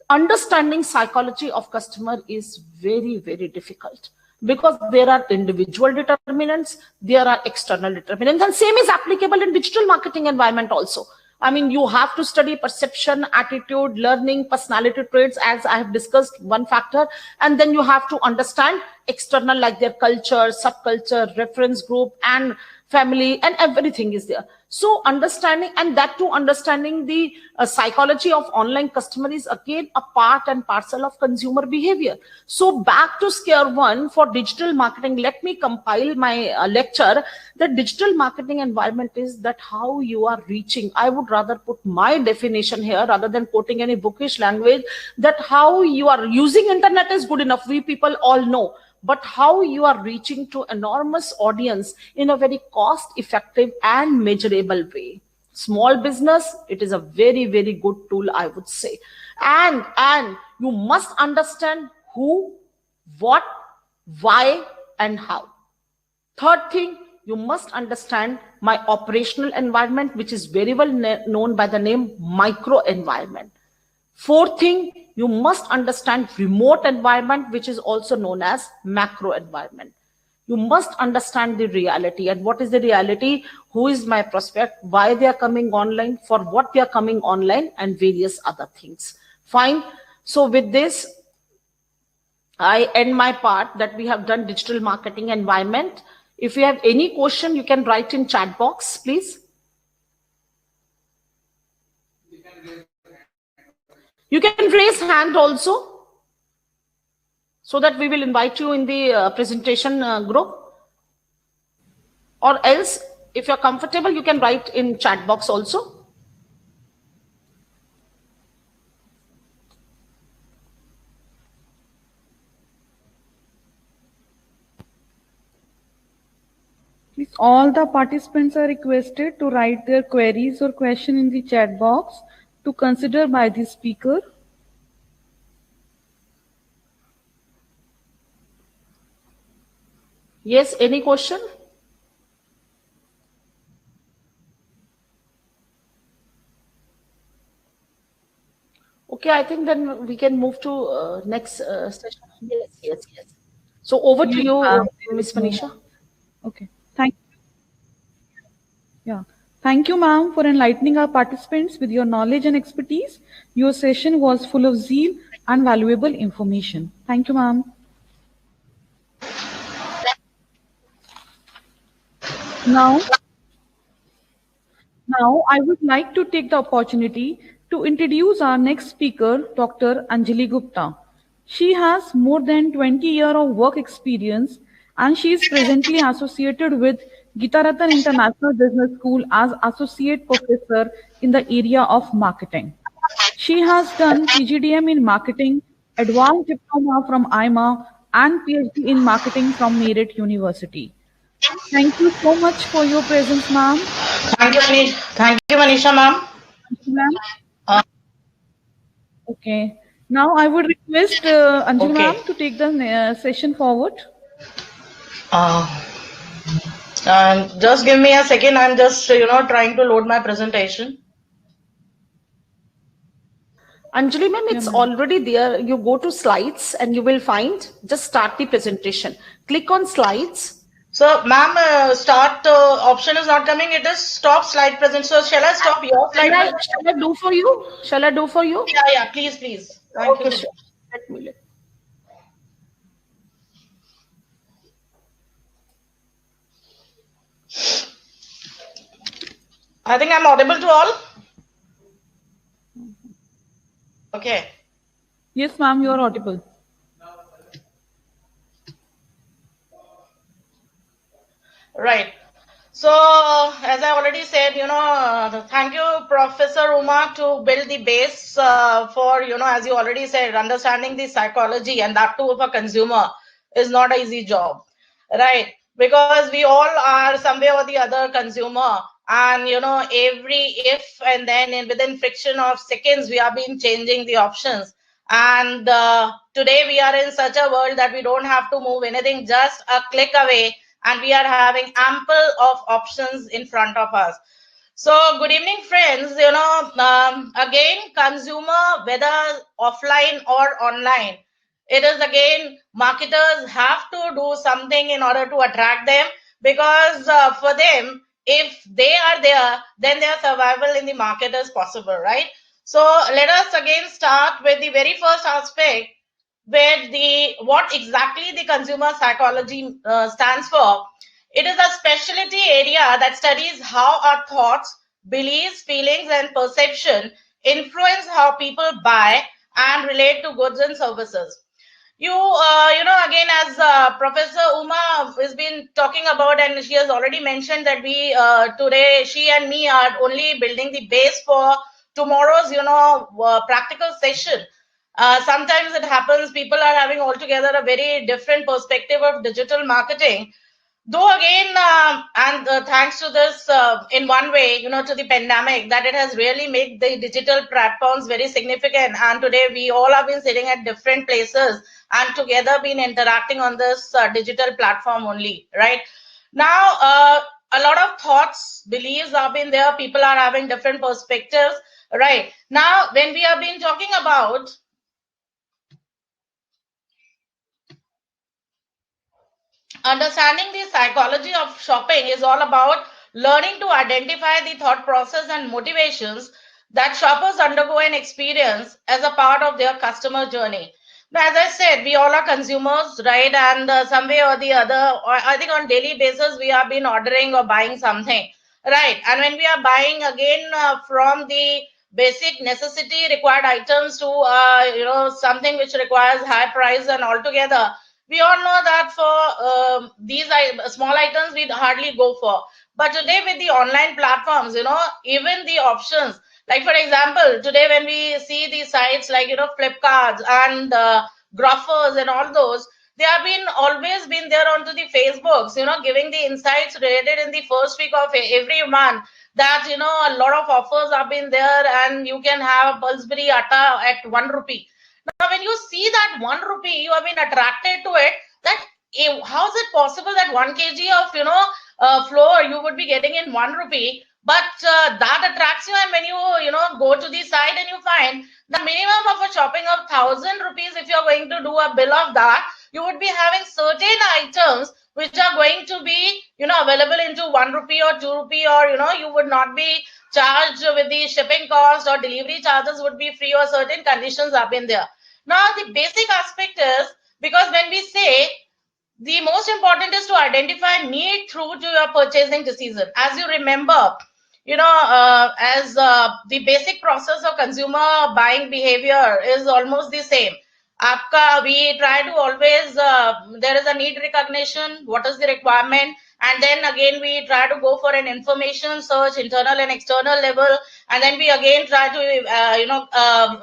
understanding psychology of customer is very, very difficult because there are individual determinants, there are external determinants, and same is applicable in digital marketing environment also. I mean, you have to study perception, attitude, learning, personality traits, as I have discussed, one factor. And then you have to understand external, like their culture, subculture, reference group, and family, and everything is there. So understanding, and that too understanding the psychology of online customer is again a part and parcel of consumer behavior. So back to square one for digital marketing, let me compile my lecture. The digital marketing environment is that how you are reaching. I would rather put my definition here rather than quoting any bookish language, that how you are using internet is good enough. We people all know. But how you are reaching to enormous audience in a very cost effective and measurable way. Small business, it is a very, very good tool, I would say. And you must understand who, what, why, and how. Third thing, you must understand my operational environment, which is very well known by the name micro environment. Fourth thing, you must understand remote environment, which is also known as macro environment. You must understand the reality. And what is the reality? Who is my prospect? Why they are coming online? For what they are coming online? And various other things. Fine. So with this, I end my part that we have done digital marketing environment. If you have any question, you can write in chat box, please. You can raise hand also, so that we will invite you in the presentation group. Or else, if you're comfortable, you can write in chat box also. Please, all the participants are requested to write their queries or question in the chat box to consider by the speaker. Yes, any question? Okay, I think then we can move to next session. Yes. So over to you, Ms. Manisha. Okay, thank you. Thank you, ma'am, for enlightening our participants with your knowledge and expertise. Your session was full of zeal and valuable information. Thank you, ma'am. Now, I would like to take the opportunity to introduce our next speaker, Dr. Anjali Gupta. She has more than 20 years of work experience and she is presently associated with Gitaratan International Business School as Associate Professor in the area of marketing. She has done PGDM in marketing, Advanced Diploma from IMA, and PhD in marketing from Meerut University. Thank you so much for your presence, ma'am. Thank you, Manisha, ma'am. Okay. Now I would request Anjali ma'am to take the session forward. Just give me a second. I'm just trying to load my presentation. Anjali ma'am, it's already there. You go to slides and you will find, just start the presentation. Click on slides. So, ma'am, start option is not coming. It is stop slide present. So, shall I stop your slide? Shall I do for you? Shall I do for you? Yeah, please. Thank you. Sure. Let me. I think I'm audible to all. Okay. Yes, ma'am, you are audible. Right. So, as I already said, thank you, Professor Uma, to build the base for, as you already said, understanding the psychology, and that too of a consumer is not an easy job, right? Because we all are some way or the other consumer, and, every if and then within friction of seconds, we have been changing the options. And today we are in such a world that we don't have to move anything, just a click away, and we are having ample of options in front of us. So good evening, friends. Again, consumer, whether offline or online, it is again, marketers have to do something in order to attract them, because for them, if they are there, then their survival in the market is possible, right? So let us again start with the very first aspect, where what exactly the consumer psychology stands for. It is a specialty area that studies how our thoughts, beliefs, feelings, and perception influence how people buy and relate to goods and services. Again, as Professor Uma has been talking about, and she has already mentioned that we today, she and me are only building the base for tomorrow's, practical session. Sometimes it happens people are having altogether a very different perspective of digital marketing. Though again, thanks to this, in one way, to the pandemic, that it has really made the digital platforms very significant. And today we all have been sitting at different places and together been interacting on this digital platform only, right? Now, a lot of thoughts, beliefs have been there. People are having different perspectives, right? Now, when we have been talking about understanding the psychology of shopping, is all about learning to identify the thought process and motivations that shoppers undergo and experience as a part of their customer journey. Now, as I said, we all are consumers, right? And some way or the other, or I think on daily basis, we have been ordering or buying something, right? And when we are buying again from the basic necessity required items to something which requires high price, and altogether we all know that for these small items we hardly go for. But today with the online platforms, even the options, like for example, today when we see these sites like Flipkarts and Gruffers and all those, they have been always been there onto the Facebooks, giving the insights related in the first week of every month, that a lot of offers have been there, and you can have Pulsbury atta at 1 rupee. Now when you see that 1 rupee, you have been attracted to it, that how is it possible that 1 kg of flour you would be getting in 1 rupee? But that attracts you, and when you go to the site and you find the minimum of a shopping of 1,000 rupees, if you're going to do a bill of that, you would be having certain items which are going to be available into 1 rupee or 2 rupee, or you would not be charged with the shipping cost, or delivery charges would be free, or certain conditions have been there. Now the basic aspect is, because when we say the most important is to identify need through to your purchasing decision. As you remember, as the basic process of consumer buying behavior is almost the same. We try to always, there is a need recognition, what is the requirement, and then again we try to go for an information search, internal and external level, and then we again try to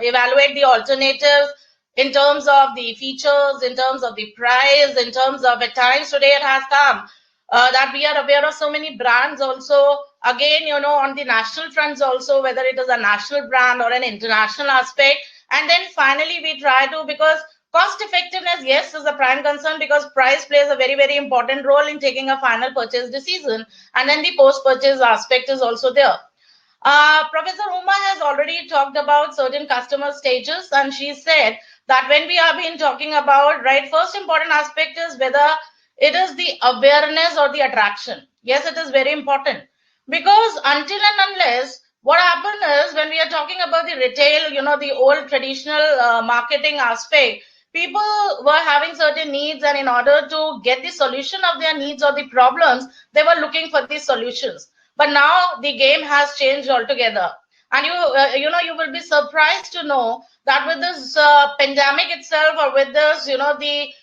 evaluate the alternatives in terms of the features, in terms of the price, in terms of, at times today it has come that we are aware of so many brands also, again on the national fronts also, whether it is a national brand or an international aspect. And then finally we try to, because cost effectiveness, yes, is a prime concern, because price plays a very, very important role in taking a final purchase decision, and then the post purchase aspect is also there. Professor Uma has already talked about certain customer stages, and she said that when we have been talking about, right, first important aspect is whether it is the awareness or the attraction. Yes, it is very important, because until and unless, what happens is, when we are talking about the retail, the old traditional marketing aspect, people were having certain needs, and in order to get the solution of their needs or the problems, they were looking for these solutions. But now the game has changed altogether, and you will be surprised to know that with this pandemic itself, or with this the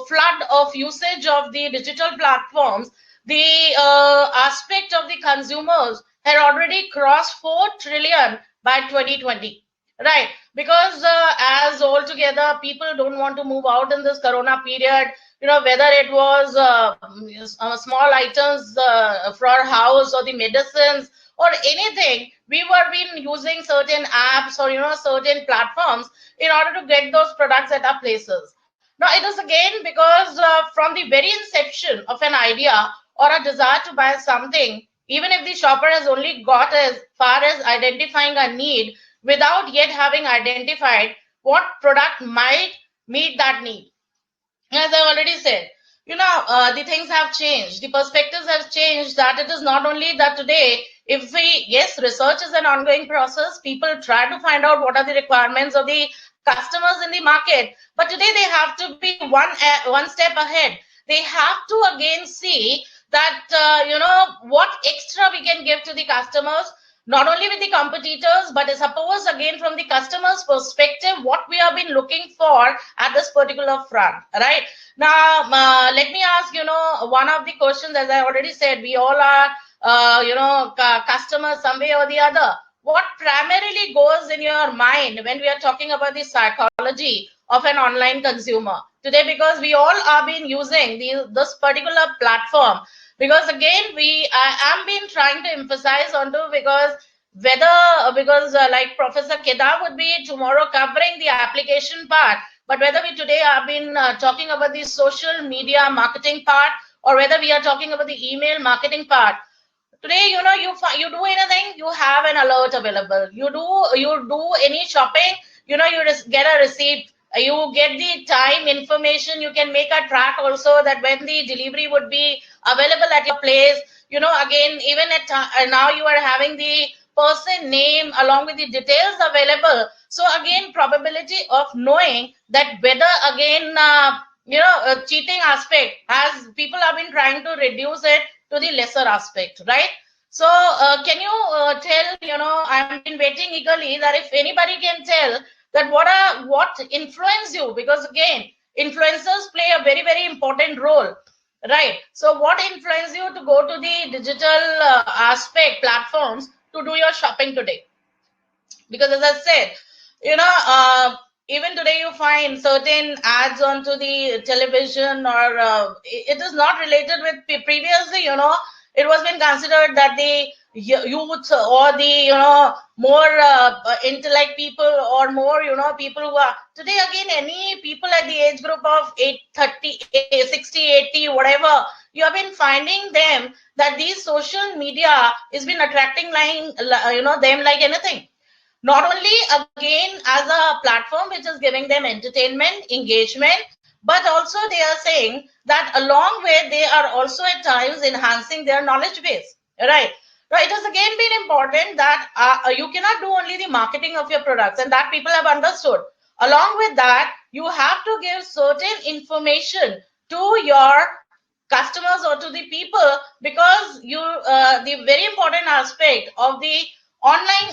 flood of usage of the digital platforms, the aspect of the consumers had already crossed 4 trillion by 2020. Right, because as altogether people don't want to move out in this corona period, whether it was small items for our house, or the medicines, or anything, we were been using certain apps, or certain platforms in order to get those products at our places. Now it is again because from the very inception of an idea or a desire to buy something, even if the shopper has only got as far as identifying a need, without yet having identified what product might meet that need. As I already said, the things have changed, the perspectives have changed, that it is not only that today, if we, yes, research is an ongoing process, people try to find out what are the requirements of the customers in the market, but today they have to be one step ahead. They have to again see that what extra we can give to the customers, not only with the competitors, but suppose again from the customer's perspective, what we have been looking for at this particular front. Right now, let me ask one of the questions. As I already said, we all are customers some way or the other. What primarily goes in your mind when we are talking about the psychology of an online consumer today? Because we all are been using this particular platform, because again I am been trying to emphasize onto, because like Professor Kedar would be tomorrow covering the application part, but whether we today have been talking about the social media marketing part, or whether we are talking about the email marketing part, today you do anything, you have an alert available. You do any shopping, you just get a receipt, you get the time information, you can make a track also that when the delivery would be available at your place. Again, even at now you are having the person name along with the details available. So again, probability of knowing that whether again cheating aspect, as people have been trying to reduce it to the lesser aspect, right? So can you tell, I've been waiting eagerly that if anybody can tell that what influenced you, because again, influencers play a very, very important role, right? So what influenced you to go to the digital aspect platforms to do your shopping today? Because as I said, even today you find certain ads onto the television, or it is not related with previously. It was been considered that the youth, or the more intellect people, or more people who are today, again, any people at the age group of 30, 60, 80, whatever, you have been finding them that these social media has been attracting them like anything. Not only again as a platform which is giving them entertainment, engagement, but also they are saying that along with they are also at times enhancing their knowledge base, right? Right, it has again been important that you cannot do only the marketing of your products, and that people have understood. Along with that, you have to give certain information to your customers or to the people, because the very important aspect of the online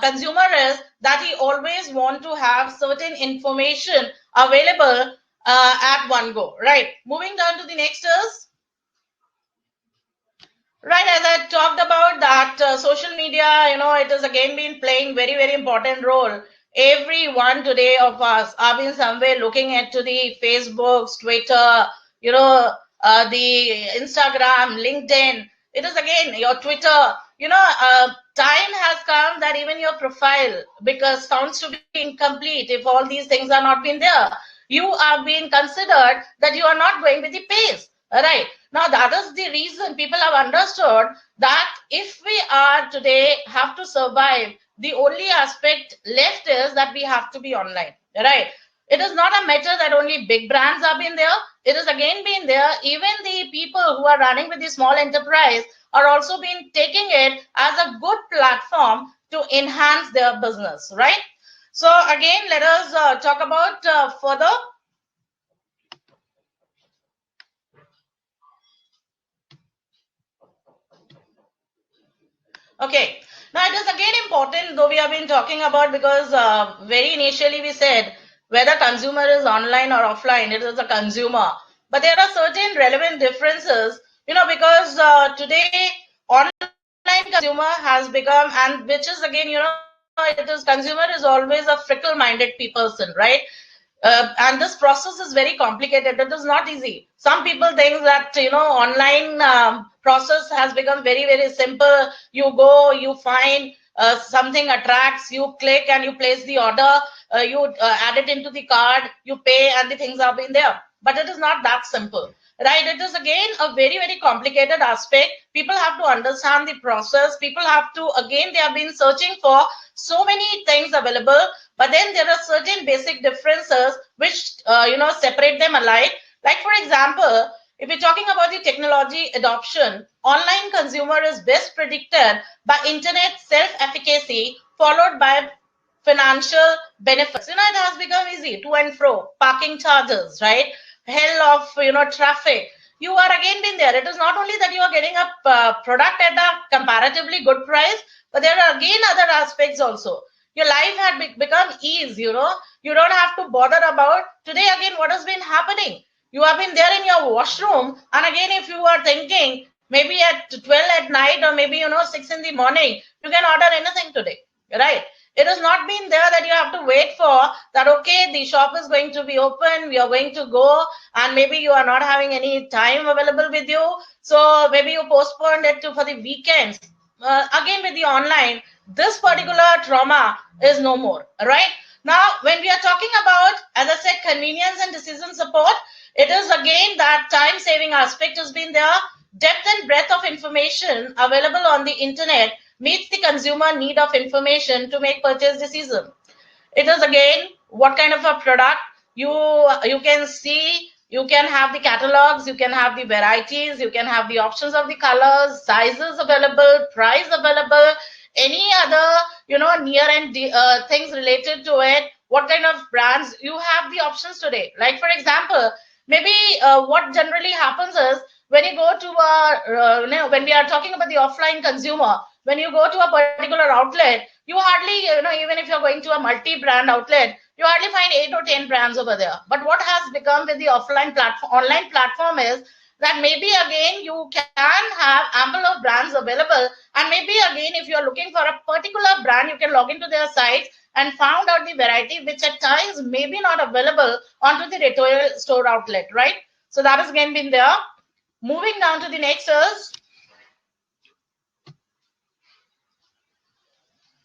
consumer is that he always want to have certain information available at one go, right? Moving down to the next is, right, as I talked about that social media, it has again been playing very, very important role. Everyone today of us are been somewhere looking at to the Facebooks, Twitter, the Instagram, LinkedIn. It is again your Twitter. Time has come that even your profile, because sounds to be incomplete if all these things are not been there. You are being considered that you are not going with the pace, right? Now, that is the reason people have understood that if we are today have to survive, the only aspect left is that we have to be online, right? It is not a matter that only big brands have been there. It has again been there. Even the people who are running with the small enterprise are also been taking it as a good platform to enhance their business, right? So again, let us talk about further. Okay. Now, it is again important, though we have been talking about, because very initially we said whether consumer is online or offline, it is a consumer. But there are certain relevant differences, because today online consumer has become, and which is again, it is consumer is always a fickle-minded person, right? And this process is very complicated. It is not easy. Some people think that online process has become very, very simple. You go, you find something attracts, you click and you place the order, you add it into the card, you pay, and the things are being there. But it is not that simple, right? It is again a very, very complicated aspect. People have to understand the process. People have to, again, they have been searching for so many things available, but then there are certain basic differences which separate them alike. Like, for example, if we're talking about the technology adoption, online consumer is best predicted by internet self-efficacy, followed by financial benefits. It has become easy to and fro, parking charges, right? Hell of traffic. You are again been there. It is not only that you are getting a product at a comparatively good price, but there are again other aspects also. Your life had become ease. You don't have to bother about today. Again, what has been happening? You have been there in your washroom, and again, if you are thinking maybe at 12 at night, or maybe 6 in the morning, you can order anything today, right? It has not been there that you have to wait for that, okay, the shop is going to be open, we are going to go, and maybe you are not having any time available with you, so maybe you postponed it for the weekends. Again, with the online, this particular trauma is no more, right? Now, when we are talking about, as I said, convenience and decision support, it is again that time saving aspect has been there. Depth and breadth of information available on the internet meets the consumer need of information to make purchase decision. It is again what kind of a product you can see. You can have the catalogs, you can have the varieties, you can have the options of the colors, sizes available, price available, any other near and things related to it. What kind of brands you have the options today? Like, for example, maybe what generally happens is when you go to a, when we are talking about the offline consumer, when you go to a particular outlet, you hardly, even if you're going to a multi-brand outlet, you hardly find 8 or 10 brands over there. But what has become with the offline platform, online platform is that maybe again you can have ample of brands available, and maybe again if you're looking for a particular brand, you can log into their sites and found out the variety which at times may be not available onto the retail store outlet, right? So that has again been there. Moving down to the next is,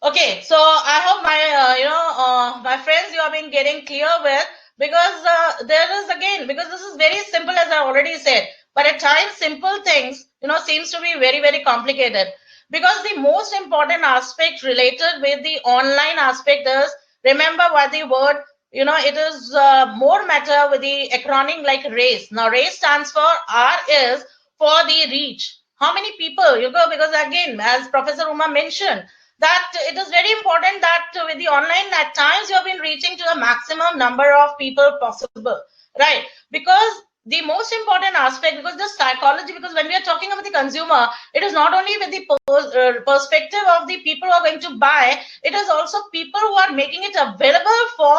okay, so I hope my my friends, you have been getting clear with, because there is again, because this is very simple as I already said, but at times simple things seems to be very, very complicated, because the most important aspect related with the online aspect is, remember what the word, it is more matter with the acronym like RACE. Now RACE stands for, R is for the reach. How many people you go, because again, as Professor Uma mentioned, that it is very important that with the online, at times you have been reaching to the maximum number of people possible, right? Because the most important aspect, because the psychology, because when we are talking about the consumer, it is not only with the perspective of the people who are going to buy, it is also people who are making it available for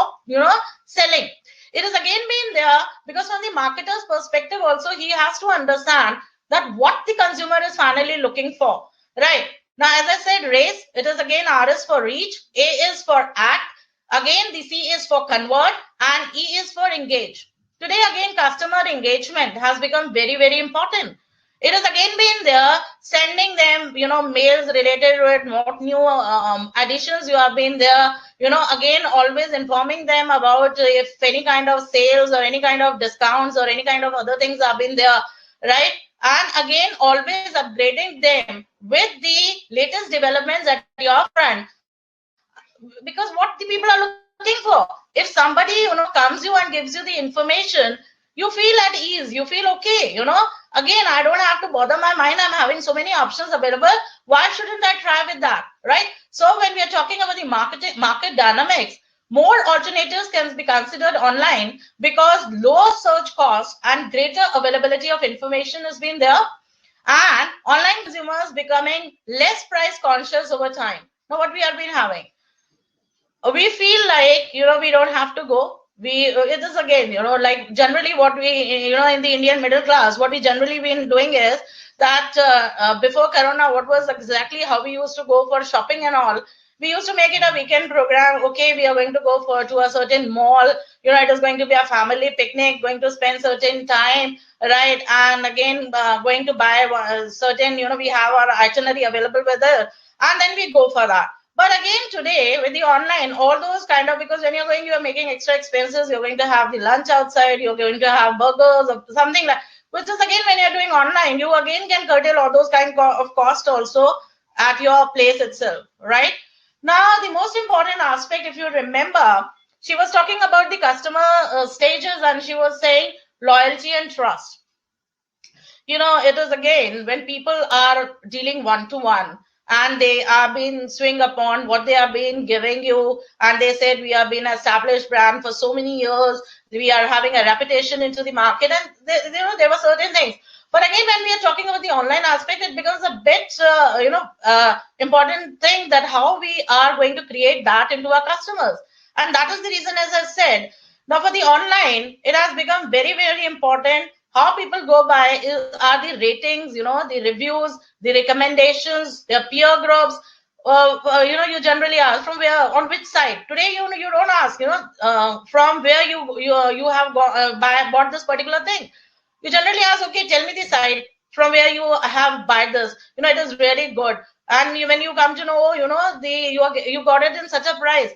selling. It is again been there, because from the marketer's perspective also, he has to understand that what the consumer is finally looking for, right? Now, as I said, RACE, it is again, R is for reach, A is for act, again the C is for convert, and E is for engage. Today, again, customer engagement has become very, very important. It has again been there, sending them, mails related with what new additions you have been there, again, always informing them about if any kind of sales or any kind of discounts or any kind of other things have been there, right? And again, always upgrading them with the latest developments at your front, because what the people are looking for. If somebody comes you and gives you the information, you feel at ease, you feel okay, again, I don't have to bother my mind, I'm having so many options available, why shouldn't I try with that, right? So when we are talking about the market dynamics, more alternatives can be considered online, because lower search costs and greater availability of information has been there, and online consumers becoming less price conscious over time. Now what we have been having, we feel like we don't have to go, it is again like generally what we in the Indian middle class, what we generally been doing is that before corona, what was exactly how we used to go for shopping and all, we used to make it a weekend program. Okay, we are going to go to a certain mall, it is going to be a family picnic, going to spend certain time, right? And again, going to buy certain, we have our itinerary available with it, and then we go for that. But again, today with the online, all those kind of, because when you're going, you're making extra expenses, you're going to have the lunch outside, you're going to have burgers or something like, which is again, when you're doing online, you again can curtail all those kind of cost also at your place itself, right? Now, the most important aspect, if you remember, she was talking about the customer stages, and she was saying loyalty and trust. It is again, when people are dealing one-to-one, and they are being swing upon what they are being giving you, and they said, we have been established brand for so many years, we are having a reputation into the market, and there were certain things. But again, when we are talking about the online aspect, it becomes a bit important thing, that how we are going to create that into our customers. And that is the reason, as I said, now for the online, it has become very, very important. How people go by are the ratings, the reviews, the recommendations, their peer groups. You generally ask from where, on which site. Today, you don't ask, from where you have bought this particular thing. You generally ask, okay, tell me the site from where you have bought this. It is really good. And when you come to know, you got it in such a price.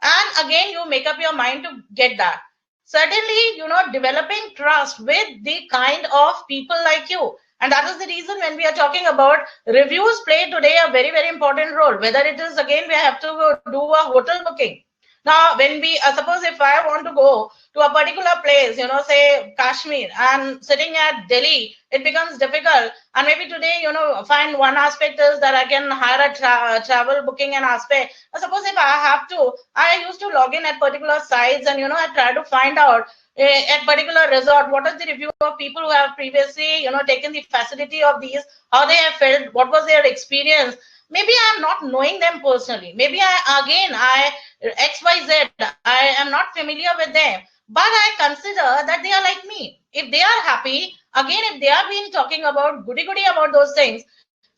And again, you make up your mind to get that. Certainly, developing trust with the kind of people like you. And that is the reason when we are talking about reviews play today a very, very important role. Whether it is, again, we have to do a hotel booking. Now, when we, suppose if I want to go to a particular place, say Kashmir, and sitting at Delhi, it becomes difficult. And maybe today, find one aspect is that I can hire a travel booking and aspect. Suppose if I have to, I used to log in at particular sites, and, I try to find out at particular resort, what is the review of people who have previously, taken the facility of these, how they have felt, what was their experience. Maybe I am not knowing them personally. Maybe I XYZ, I am not familiar with them, but I consider that they are like me. If they are happy, again, if they are being talking about goody about those things,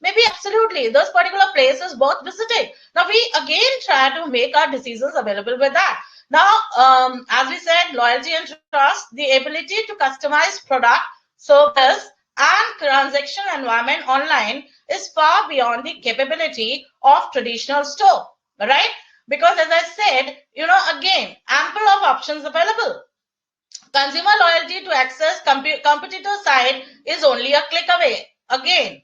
maybe absolutely those particular places both visited. Now we again try to make our decisions available with that. Now, as we said, loyalty and trust, the ability to customize product, service, and transaction environment online is far beyond the capability of traditional store, right? Because as I said, again, ample of options available. Consumer loyalty to access competitor site is only a click away. Again,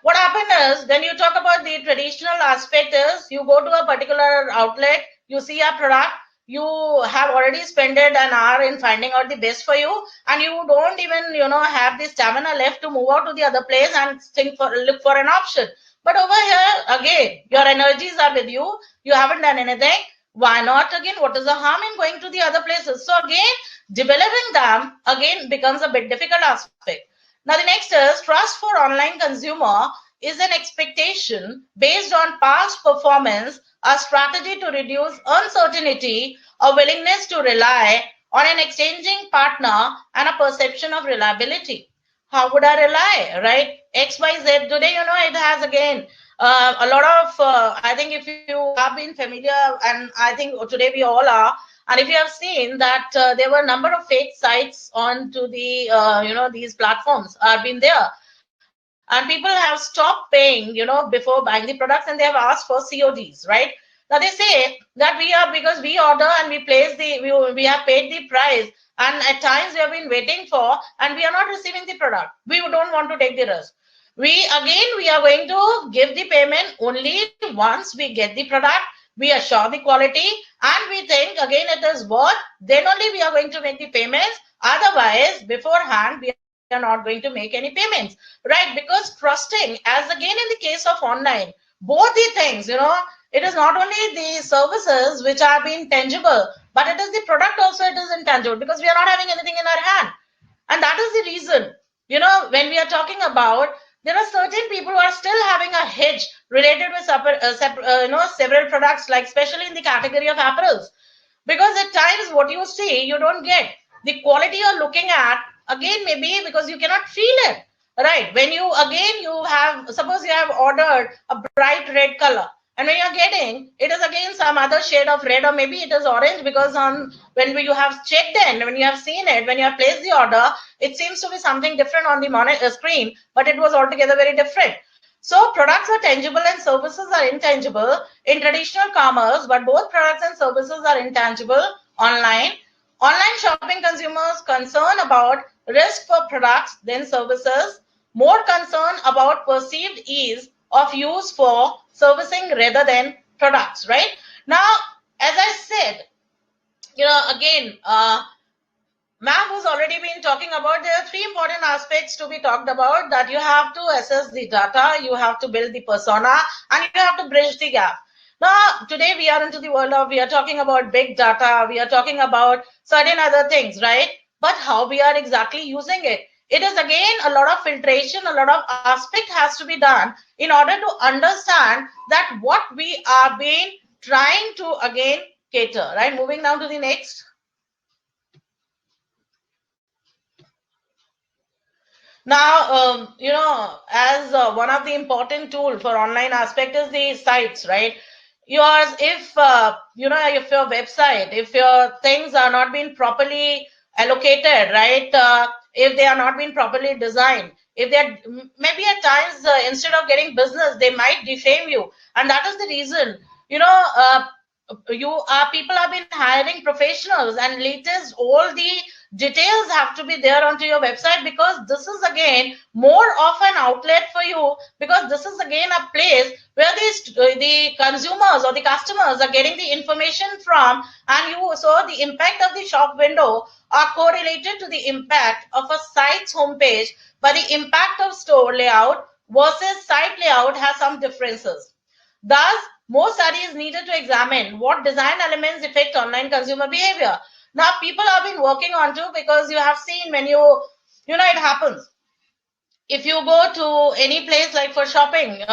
what happened is when you talk about the traditional aspect is you go to a particular outlet, you see a product, you have already spent an hour in finding out the best for you, and you don't even have the stamina left to move out to the other place and look for an option. But over here again, your energies are with you, you haven't done anything. Why not? Again, what is the harm in going to the other places? So again, developing them again becomes a bit difficult aspect. Now, the next is trust for online consumer is an expectation based on past performance, a strategy to reduce uncertainty, a willingness to rely on an exchanging partner, and a perception of reliability. How would I rely, right? XYZ, today, it has again a lot of, I think if you have been familiar, and I think today we all are, and if you have seen that there were a number of fake sites onto the, these platforms are been there. And people have stopped paying, before buying the products, and they have asked for CODs, right? Now they say that because we order and we place we have paid the price, and at times we have been waiting for, and we are not receiving the product. We don't want to take the risk. We are going to give the payment only once we get the product, we assure the quality, and we think again it is worth, then only we are going to make the payments. Otherwise, beforehand, we are not going to make any payments, right? Because trusting, as again in the case of online, both the things, it is not only the services which are being tangible, but it is the product also, it is intangible, because we are not having anything in our hand. And that is the reason, when we are talking about, there are certain people who are still having a hedge related with several products, like especially in the category of apparels, because at times what you see, you don't get the quality you're looking at. Again, maybe because you cannot feel it, right? When you have, suppose you have ordered a bright red color, and when you're getting, it is again some other shade of red, or maybe it is orange, because when you have checked in, when you have seen it, when you have placed the order, it seems to be something different on the screen, but it was altogether very different. So products are tangible and services are intangible in traditional commerce, but both products and services are intangible online. Online shopping consumers concern about risk for products than services, more concern about perceived ease of use for servicing rather than products, right? Now, as I said, again, ma'am who's already been talking about, there are three important aspects to be talked about: that you have to assess the data, you have to build the persona, and you have to bridge the gap. Now, today we are into the world of, we are talking about big data, we are talking about certain other things, right? But how we are exactly using it? It is again a lot of filtration, a lot of aspect has to be done in order to understand that what we are being trying to again cater, right? Moving now to the next. Now, as one of the important tool for online aspect is the sites, right? Yours, if if your website, if your things are not being properly allocated, right? If they are not being properly designed, if they're maybe at times instead of getting business, they might defame you, and that is the reason. People have been hiring professionals, and latest all the details have to be there onto your website, because this is again more of an outlet for you, because this is again a place where the consumers or the customers are getting the information from, and the impact of the shop window are correlated to the impact of a site's homepage, but the impact of store layout versus site layout has some differences. Thus, more studies needed to examine what design elements affect online consumer behavior. Now people have been working on to, because you have seen when you know, it happens. If you go to any place like for shopping,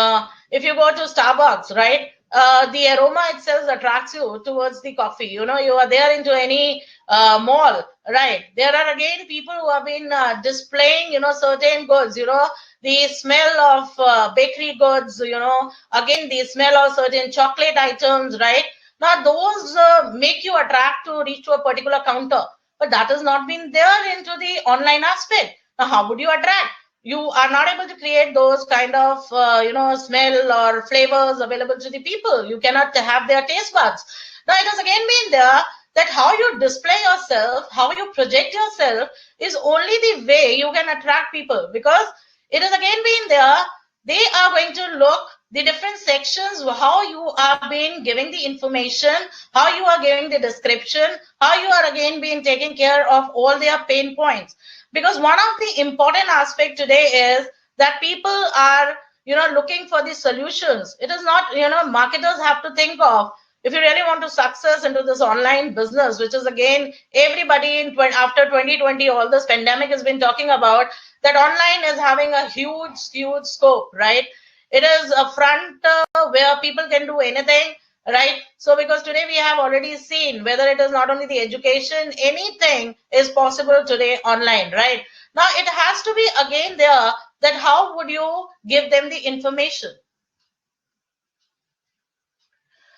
if you go to Starbucks, right, the aroma itself attracts you towards the coffee. You know, you are there into any mall, right? There are again people who have been displaying, you know, certain goods, you know, the smell of bakery goods, you know, again the smell of certain chocolate items, right? Now those make you attract to reach to a particular counter, but that has not been there into the online aspect. Now how would you attract? You are not able to create those kind of you know, smell or flavors available to the people. You cannot have their taste buds. Now it has again been there that how you display yourself, how you project yourself is only the way you can attract people, because it has again been there. They are going to look the different sections, how you are being giving the information, how you are giving the description, how you are again being taking care of all their pain points. Because one of the important aspect today is that people are, you know, looking for the solutions. It is not, you know, marketers have to think of, if you really want to success into this online business, which is again everybody in after 2020, all this pandemic has been talking about, that online is having a huge scope, right? It is a front where people can do anything, right? So because today we have already seen whether it is not only the education, anything is possible today online, right? Now it has to be again there that how would you give them the information,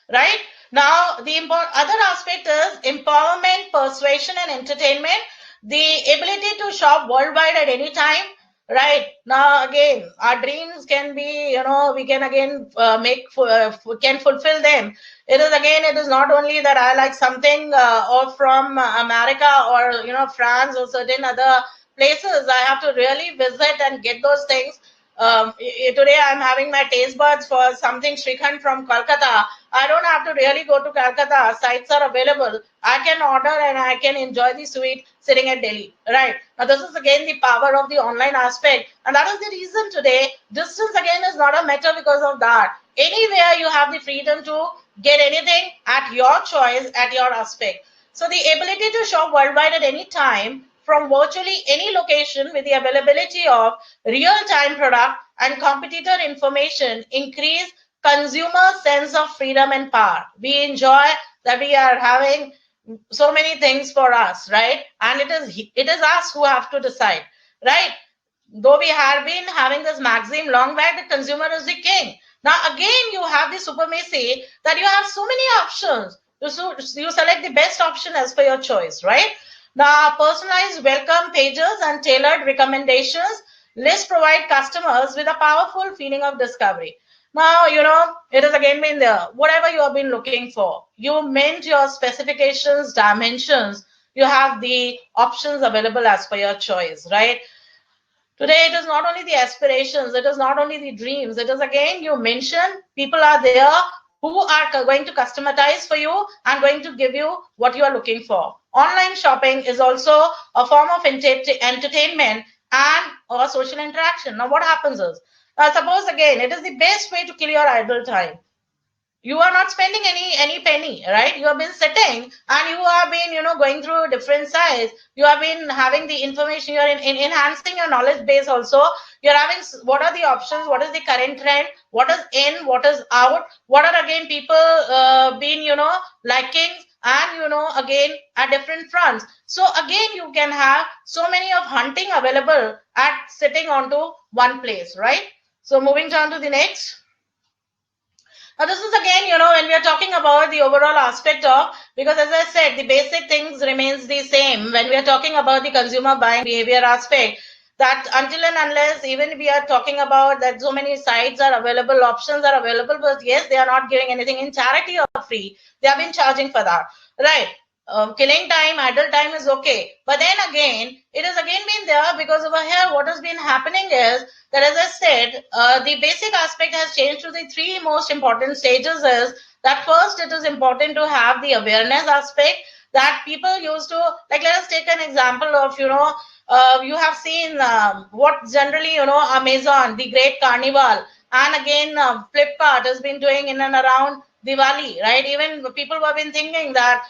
right? Now the other aspect is empowerment, persuasion and entertainment, the ability to shop worldwide at any time. Right now, again, our dreams can be, you know, we can again can fulfill them. It is again, it is not only that I like something or from America or, you know, France or certain other places. I have to really visit and get those things. Today I'm having my taste buds for something Shrikhand from Kolkata. I don't have to really go to Calcutta. Sites are available. I can order and I can enjoy the sweet sitting at Delhi. Right. Now, this is again the power of the online aspect. And that is the reason today distance again is not a matter because of that. Anywhere you have the freedom to get anything at your choice, at your aspect. So the ability to shop worldwide at any time from virtually any location with the availability of real-time product and competitor information increase consumer sense of freedom and power. We enjoy that we are having so many things for us, right? And it is us who have to decide, right? Though we have been having this maxim long back, the consumer is the king. Now again, you have the supremacy that you have so many options. You select the best option as per your choice, right? Now, personalized welcome pages and tailored recommendations lists provide customers with a powerful feeling of discovery. Now, you know, it has again been there. Whatever you have been looking for, you mint your specifications, dimensions, you have the options available as per your choice, right? Today, it is not only the aspirations, it is not only the dreams, it is again, you mention people are there who are going to customize for you and going to give you what you are looking for. Online shopping is also a form of entertainment and or social interaction. Now, what happens is, suppose again, it is the best way to kill your idle time. You are not spending any penny, right? You have been sitting and you have been, you know, going through different sites. You have been having the information. You are in enhancing your knowledge base also. You're having what are the options, what is the current trend, what is in, what is out, what are again people been, you know, liking, and you know, again at different fronts. So again, you can have so many of hunting available at sitting onto one place, right? So moving down to the next. Now, this is again, you know, when we are talking about the overall aspect of, because as I said, the basic things remains the same when we are talking about the consumer buying behavior aspect, that until and unless even we are talking about that so many sites are available, options are available, but yes, they are not giving anything in charity or free. They have been charging for that, right? Killing time, idle time is okay. But then again, it has again been there because over here, what has been happening is that, as I said, the basic aspect has changed to the three most important stages is that first, it is important to have the awareness aspect that people used to, like, let us take an example of, you know, you have seen what generally, you know, Amazon, the Great Carnival, and again, Flipkart has been doing in and around Diwali, right? Even people have been thinking that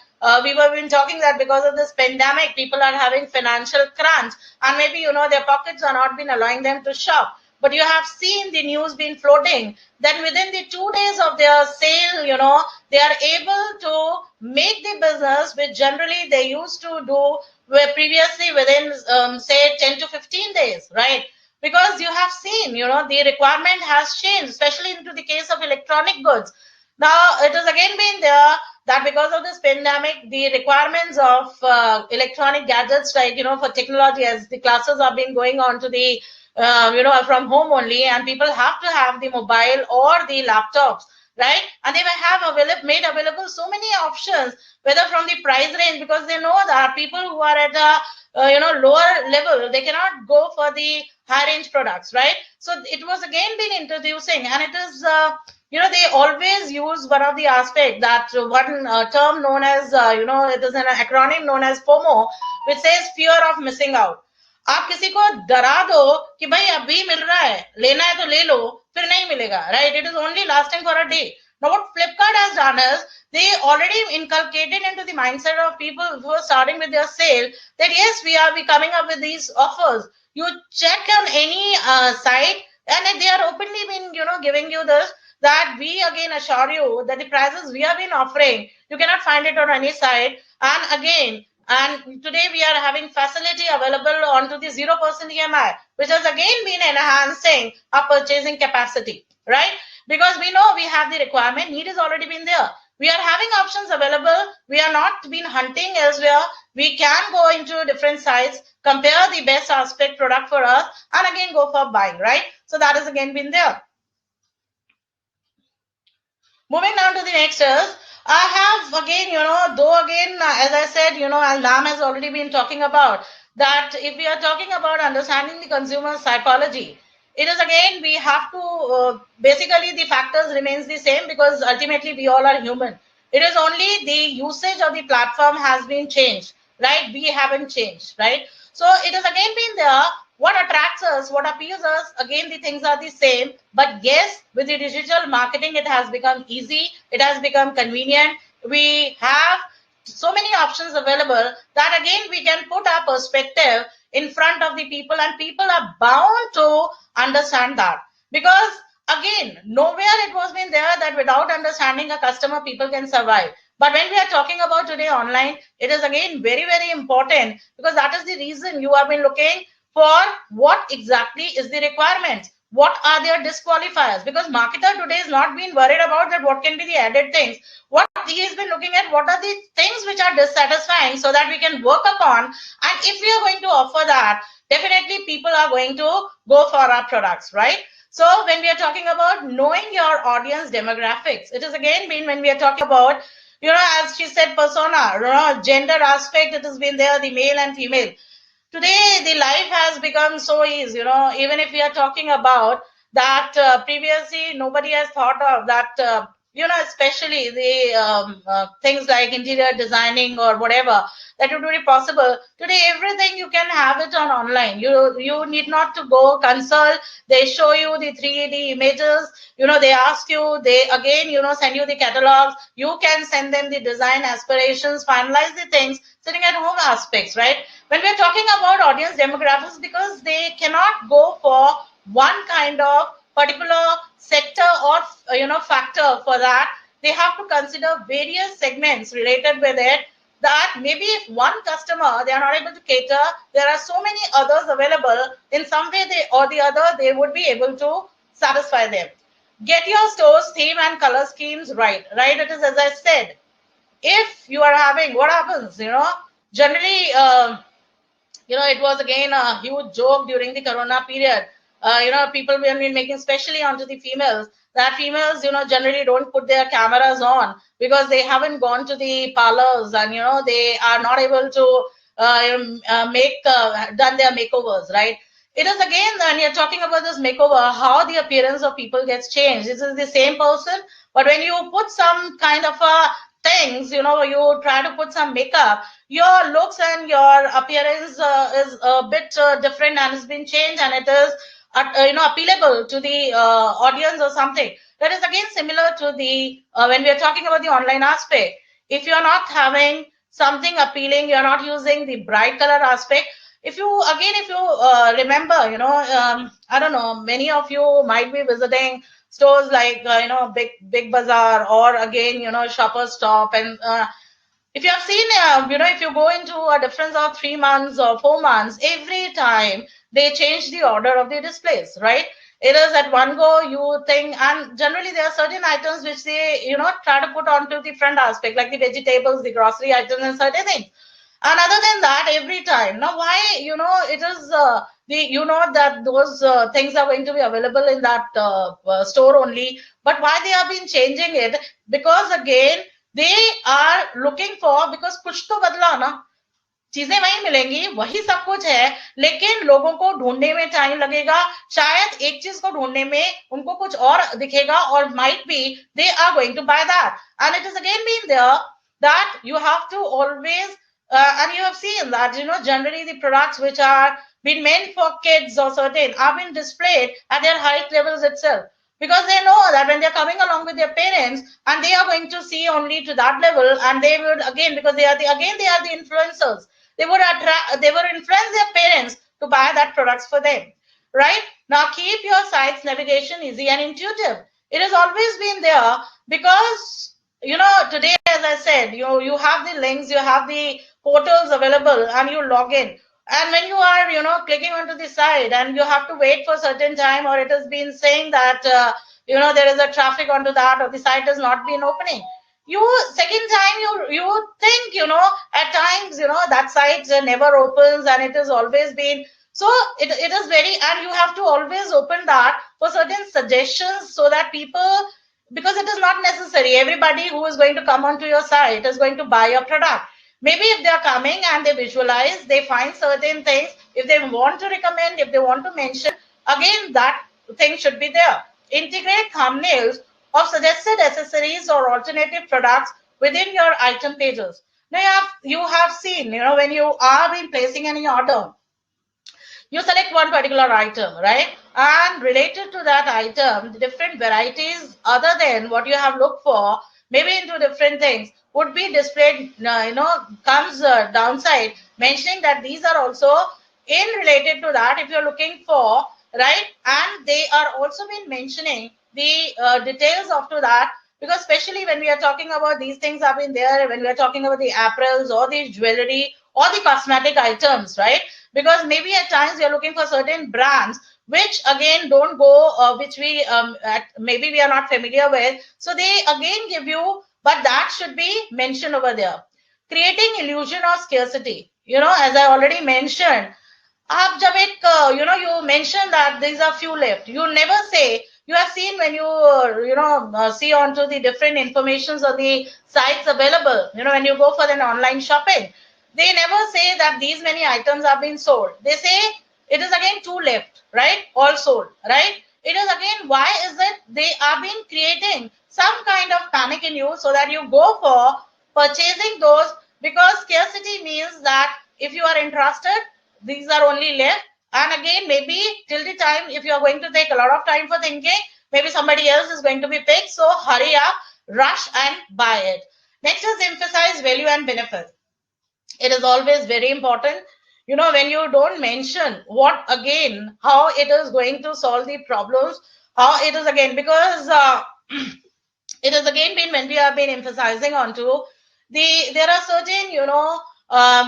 we were been talking that because of this pandemic, people are having financial crunch, and maybe their pockets are not been allowing them to shop. But you have seen the news been floating that within the 2 days of their sale, they are able to make the business which generally they used to do where previously within say 10 to 15 days, right? Because you have seen, the requirement has changed, especially into the case of electronic goods. Now, it has again been there that because of this pandemic, the requirements of electronic gadgets, like, for technology, as the classes are being going on to the, from home only, and people have to have the mobile or the laptops, right? And they may have made available so many options, whether from the price range, because they know that people who are at a lower level, they cannot go for the high range products, right? So it was again been introducing, and it is they always use one of the aspect, that one term known as it is an acronym known as FOMO, which says fear of missing out. आप किसी को डरा दो कि भाई अभी मिल रहा है, लेना है तो ले लो, फिर नहीं मिलेगा, right? It is only lasting for a day. Now what Flipkart has done is they already inculcated into the mindset of people who are starting with their sale that yes, we are coming up with these offers. You check on any site, and they are openly been giving you this, that we again assure you that the prices we have been offering, you cannot find it on any site. And today we are having facility available onto the 0% EMI, which has again been enhancing our purchasing capacity, right? Because we know we have the requirement, need has already been there. We are having options available. We are not been hunting elsewhere. We can go into different sites, compare the best aspect product for us, and again go for buying, right? So that has again been there. Moving down to the next is, I have again, as I said, Lam has already been talking about that if we are talking about understanding the consumer psychology, it is again, we have to, basically the factors remains the same, because ultimately we all are human. It is only the usage of the platform has been changed, right? We haven't changed, right? So it has again been there. What attracts us, what appeals us, again, the things are the same. But yes, with the digital marketing, it has become easy. It has become convenient. We have so many options available that again, we can put our perspective in front of the people, and people are bound to understand that. Because again, nowhere it was been there that without understanding a customer, people can survive. But when we are talking about today online, it is again very, very important, because that is the reason you have been looking for what exactly is the requirements. What are their disqualifiers? Because marketer today is not being worried about that what can be the added things. What he has been looking at, what are the things which are dissatisfying, so that we can work upon. And if we are going to offer that, definitely people are going to go for our products, right? So when we are talking about knowing your audience demographics, it is again been when we are talking about, as she said, persona, gender aspect, it has been there, the male and female. Today, the life has become so easy, even if we are talking about that previously nobody has thought of that, especially the things like interior designing or whatever, that would be possible. Today, everything you can have it on online. You need not to go consult. They show you the 3D images. They ask you, they again, send you the catalogs. You can send them the design aspirations, finalize the things, sitting at home aspects, right? When we're talking about audience demographics, because they cannot go for one kind of particular sector or factor for that, they have to consider various segments related with it, that maybe if one customer they are not able to cater, there are so many others available. In some way or the other, they would be able to satisfy them. Get your store's theme and color schemes right. It is, as I said, if you are having, what happens, generally, it was again a huge joke during the corona period. People were making, especially onto the females, that females, generally don't put their cameras on because they haven't gone to the parlors, and, they are not able to done their makeovers, right? It is again, when you're talking about this makeover, how the appearance of people gets changed. This is the same person, but when you put some kind of a things, you try to put some makeup, your looks and your appearance is a bit different, and has been changed, and it is appealable to the audience or something. That is again similar to the when we are talking about the online aspect. If you are not having something appealing. You're not using the bright color aspect. If you remember, I don't know, many of you might be visiting stores like Big Bazaar, or again Shoppers Stop, and if you have seen, if you go into a difference of 3 months or 4 months, every time they change the order of the displays, right? It is at one go, you think, and generally there are certain items which they, try to put onto the front aspect, like the vegetables, the grocery items, and certain things. And other than that, every time. Now, why, it is that those things are going to be available in that store only, but why they have been changing it? Because again, they are looking for, because कुछ तो बदला ना, चीजें वही मिलेंगी, वही सब कुछ है, लेकिन लोगों को ढूंढने में टाइम लगेगा, शायद एक चीज को ढूंढने में उनको कुछ और दिखेगा, और might be they are going to buy that. And it is again been there that you have to always and you have seen that generally the products which are been meant for kids or certain are being displayed at their height levels itself, because they know that when they're coming along with their parents and they are going to see only to that level, and they would again, because they are the influencers, they would influence their parents to buy that products for them, right? Now keep your site's navigation easy and intuitive. It has always been there, because today, as I said, you have the links, you have the portals available, and you log in. And when you are, clicking onto the site, and you have to wait for a certain time, or it has been saying that, there is a traffic onto that, or the site has not been opening. Second time, you think, at times, that site never opens, and it has always been. So it is very, and you have to always open that for certain suggestions, so that people, because it is not necessary everybody who is going to come onto your site is going to buy your product. Maybe if they are coming and they visualize, they find certain things, if they want to recommend, if they want to mention, again, that thing should be there. Integrate thumbnails of suggested accessories or alternative products within your item pages. Now you have seen, when you are been placing any order, you select one particular item, right? And related to that item, the different varieties other than what you have looked for, maybe into different things, would be displayed, comes downside, mentioning that these are also in related to that if you're looking for, right? And they are also been mentioning the details of to that, because especially when we are talking about these things have been there, when we are talking about the apparels or the jewelry or the cosmetic items, right? Because maybe at times you're looking for certain brands which again don't go, which we maybe we are not familiar with. So they again give you, but that should be mentioned over there. Creating illusion of scarcity. As I already mentioned, आप जब एक, you mentioned that these are few left. You never say, you have seen when you, see onto the different informations on the sites available, when you go for an online shopping, they never say that these many items have been sold. They say it is again 2 left, right? All sold, right? It is again, why is it they are been creating some kind of panic in you so that you go for purchasing those, because scarcity means that if you are interested, these are only left. And again, maybe till the time, if you are going to take a lot of time for thinking, maybe somebody else is going to be picked. So hurry up, rush and buy it. Next is emphasize value and benefit. It is always very important, when you don't mention what again, how it is going to solve the problems, how it is again, because it has again been, when we have been emphasizing onto there are certain,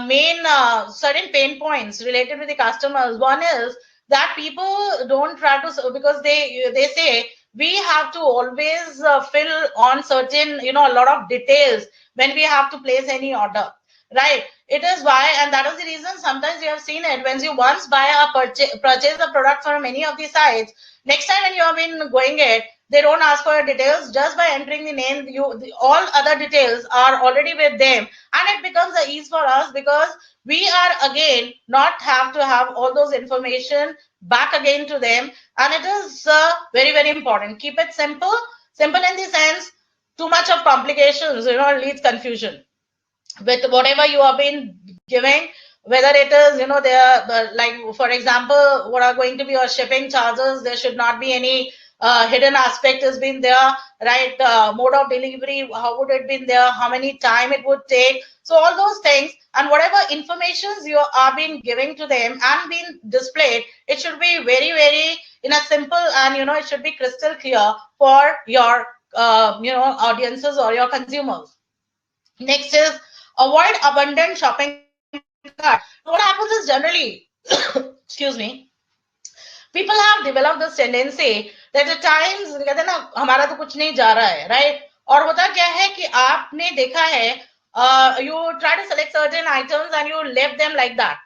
main certain pain points related with the customers. One is that people don't try to, because they say we have to always fill on certain, a lot of details when we have to place any order, right? It is why, and that is the reason sometimes you have seen it, when you once buy purchase a product from any of the sites, next time when you have been going it, they don't ask for your details. Just by entering the name, all other details are already with them, and it becomes a ease for us, because we are again not have to have all those information back again to them. And it is very, very important. Keep it simple in the sense, too much of complications, leads confusion with whatever you have been giving, whether it is, there, like, for example, what are going to be your shipping charges, there should not be any hidden aspect has been there, right? Mode of delivery, how would it been there, how many time it would take. So all those things and whatever informations you are being giving to them and being displayed, it should be very, very in a simple and it should be crystal clear for your audiences or your consumers. Next is avoid abundant shopping cart. What happens is generally, excuse me, people have developed this tendency that at times कहते हैं ना हमारा तो कुछ नहीं जा रहा है, right? और होता क्या है कि आपने देखा है you try to select certain items and you left them like that,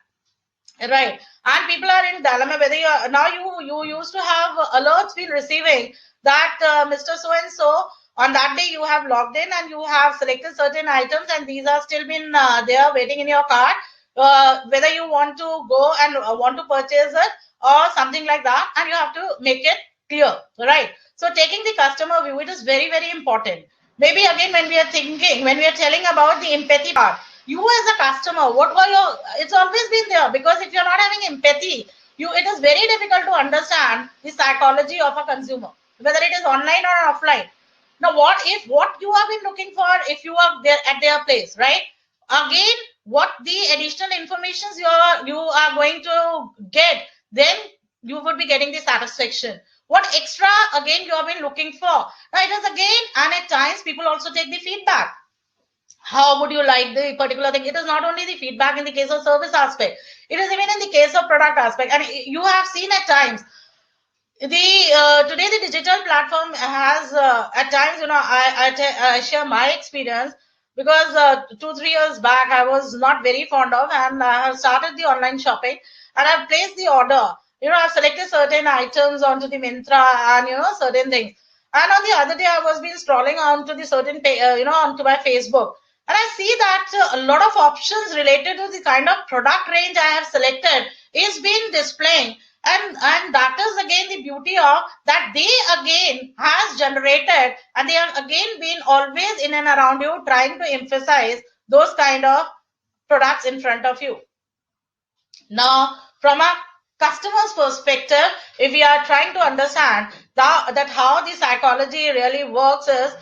right? And people are in dilemma whether you used to have alerts been receiving that Mr. So and so on that day you have logged in and you have selected certain items and these are still been there waiting in your cart, whether you want to go and want to purchase it or something like that, and you have to make it clear, right? So taking the customer view, it is very, very important. Maybe again when we are thinking, when we are telling about the empathy part, you as a customer, what were your, it's always been there, because if you're not having empathy, it is very difficult to understand the psychology of a consumer, whether it is online or offline. Now, what you have been looking for if you are there at their place, right? Again, what the additional informations you are going to get, then you would be getting the satisfaction. What extra again you have been looking for? Now it is again, and at times people also take the feedback. How would you like the particular thing? It is not only the feedback in the case of service aspect, it is even in the case of product aspect. And you have seen at times today the digital platform has at times, I share my experience, because 2-3 years back I was not very fond of, and I have started the online shopping and I've placed the order. I've selected certain items onto the Myntra and certain things. And on the other day I was been scrolling onto the certain onto my Facebook, and I see that a lot of options related to the kind of product range I have selected is being displaying. And that is again the beauty of that they again has generated, and they have again been always in and around you trying to emphasize those kind of products in front of you. Now, from a customer's perspective, if we are trying to understand that how the psychology really works is,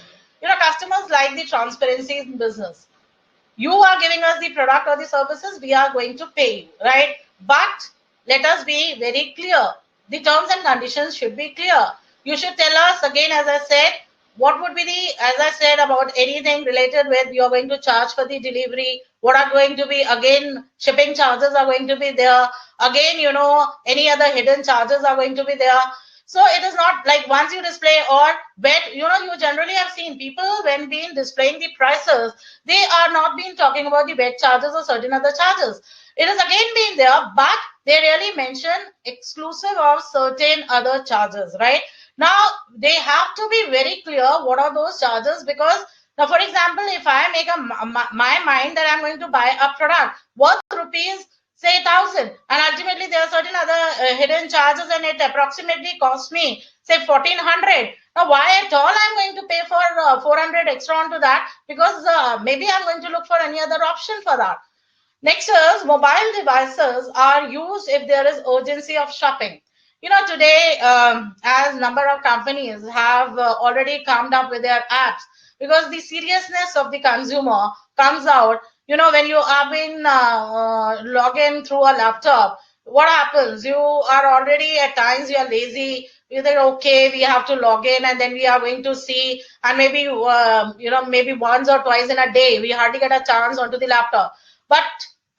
customers like the transparency in business. You are giving us the product or the services, we are going to pay you, right? But let us be very clear. The terms and conditions should be clear. You should tell us again, as I said, what would be as I said, about anything related with you're going to charge for the delivery, what are going to be, again, shipping charges are going to be there. Again, any other hidden charges are going to be there. So it is not like once you display or bet, you generally have seen people when being displaying the prices, they are not being talking about the bet charges or certain other charges. It is again being there, but they really mention exclusive of certain other charges, right? Now, they have to be very clear what are those charges, because now, for example, if I make my mind that I'm going to buy a product worth rupees, say 1,000, and ultimately there are certain other hidden charges and it approximately costs me, say 1,400. Now, why at all I'm going to pay for 400 extra onto that? Because maybe I'm going to look for any other option for that. Next is mobile devices are used if there is urgency of shopping. Today, as number of companies have already come up with their apps, because the seriousness of the consumer comes out, when you are being log in through a laptop, what happens? You are already at times, you are lazy. You think, okay, we have to log in and then we are going to see, and maybe, maybe once or twice in a day, we hardly get a chance onto the laptop. But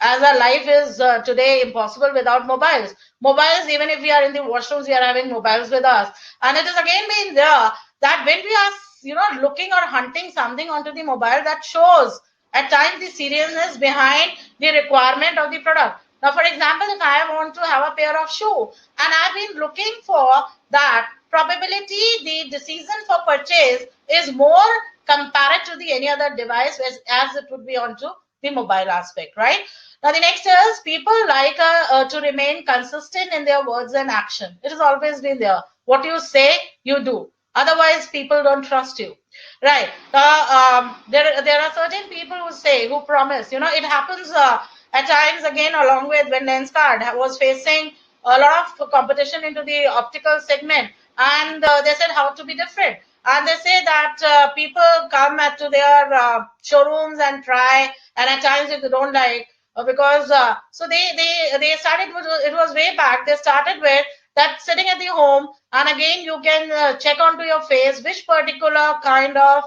as our life is today impossible without mobiles. Mobiles, even if we are in the washrooms, we are having mobiles with us. And it is again being there that when we are, looking or hunting something onto the mobile, that shows at times the seriousness behind the requirement of the product. Now, for example, if I want to have a pair of shoe and I've been looking for that, probability the decision for purchase is more compared to the any other device as it would be onto the mobile aspect, right? Now, the next is people like to remain consistent in their words and action. It has always been there. What you say, you do. Otherwise, people don't trust you, right? There are certain people who promise. It happens at times again, along with when Lenskart was facing a lot of competition into the optical segment, and they said how to be different. and they say that people come to their showrooms and try, and at times if they don't like, because so they started with, it was way back, they started with that sitting at the home, and again you can check onto your face which particular kind of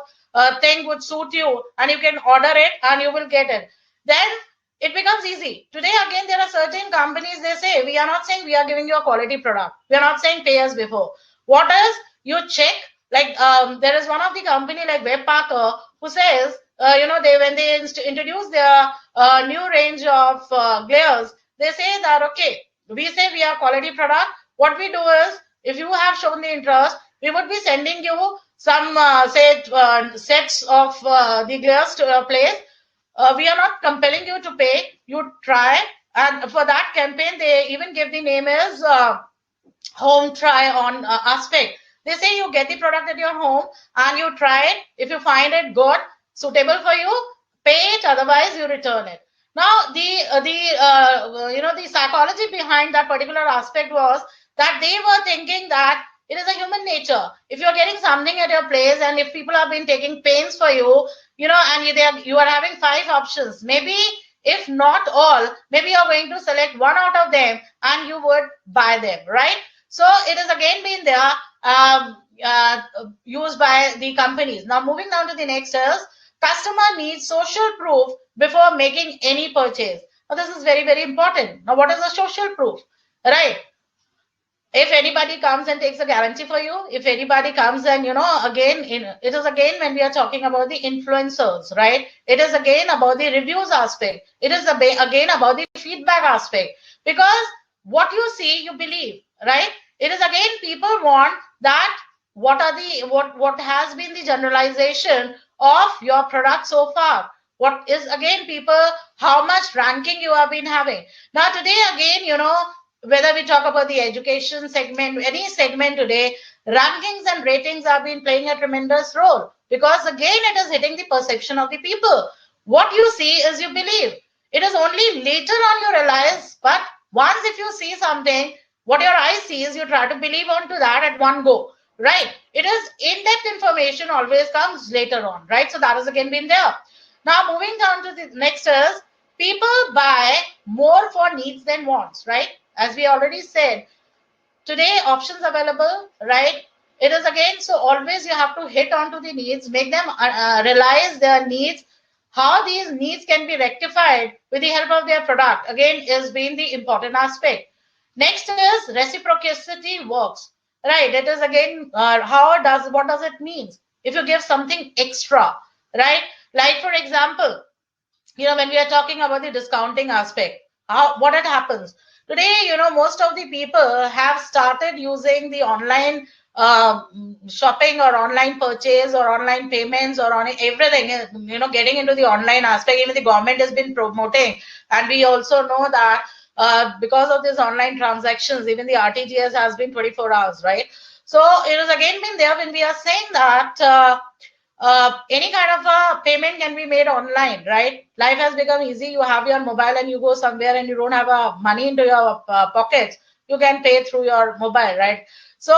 thing would suit you, and you can order it and you will get it. Then it becomes easy. Today again there are certain companies, they say we are not saying we are giving you a quality product, we are not saying pay us before. What is, you check, like there is one of the company like Webpacker who says they, when they introduce their new range of glares, they say that okay, we say we are quality product, what we do is, if you have shown the interest, we would be sending you some sets of the glares to your place. We are not compelling you to pay, you try, and for that campaign they even give the name as home try on aspect. They say you get the product at your home and you try it. If you find it good, suitable for you, pay it, otherwise you return it. Now the psychology behind that particular aspect was that they were thinking that it is a human nature. If you're getting something at your place and if people have been taking pains for you, and you are having 5 options, maybe if not all, maybe you're going to select one out of them and you would buy them, right? So it has again been there, used by the companies. Now moving down to the next is, customer needs social proof before making any purchase. Now this is very, very important. Now what is a social proof, right? If anybody comes and takes a guarantee for you, if anybody comes and again, it is again when we are talking about the influencers, right? It is again about the reviews aspect. It is again about the feedback aspect, because what you see you believe, right? It is again, people want that what has been the generalization of your product so far, what is again people, how much ranking you have been having. Now today again, whether we talk about the education segment, any segment today, rankings and ratings have been playing a tremendous role, because again it is hitting the perception of the people. What you see is you believe. It is only later on you realize, but once if you see something, what your eyes see is you try to believe onto that at one go, right? It is in-depth information always comes later on, right? So that has again been there. Now moving down to the next is, people buy more for needs than wants, right? As we already said, today options available, right? It is again, so always you have to hit onto the needs, make them realize their needs, how these needs can be rectified with the help of their product, again is being the important aspect. Next is reciprocity works, right? It is again, what does it mean if you give something extra, right? Like for example, when we are talking about the discounting aspect, what it happens today, most of the people have started using the online shopping or online purchase or online payments or on everything, getting into the online aspect. Even the government has been promoting, and we also know that because of these online transactions, even the RTGS has been 24 hours, right? So it has again been there when we are saying that any kind of a payment can be made online, right? Life has become easy. You have your mobile and you go somewhere and you don't have money into your pockets, you can pay through your mobile, right? So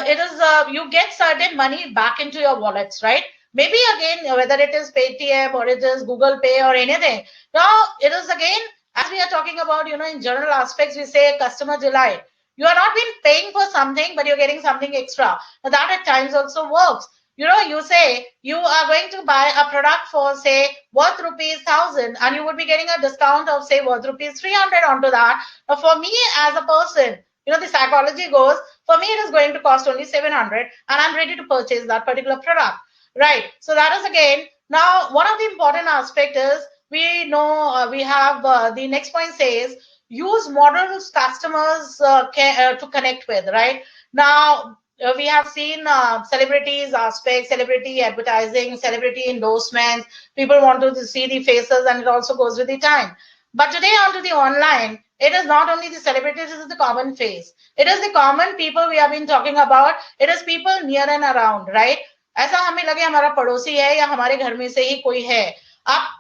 it is you get certain money back into your wallets, right? Maybe again, whether it is Paytm or it is Google Pay or anything. Now it is again, as we are talking about, in general aspects, we say customer delight. You are not been paying for something, but you're getting something extra. Now that at times also works. You say you are going to buy a product for say worth ₹1,000, and you would be getting a discount of say worth ₹300 onto that. Now for me as a person, the psychology goes, for me it is going to cost only 700 and I'm ready to purchase that particular product, right? So that is again, now one of the important aspect is, we know we have the next point says, use models customers to connect with, right? Now we have seen celebrities aspect, celebrity advertising, celebrity endorsements. People want to see the faces, and it also goes with the time. But today onto the online, it is not only the celebrities, it is the common face. It is the common people we have been talking about. It is people near and around, right? ऐसा हमें लगे हमारा पड़ोसी है या हमारे घर में से ही कोई है.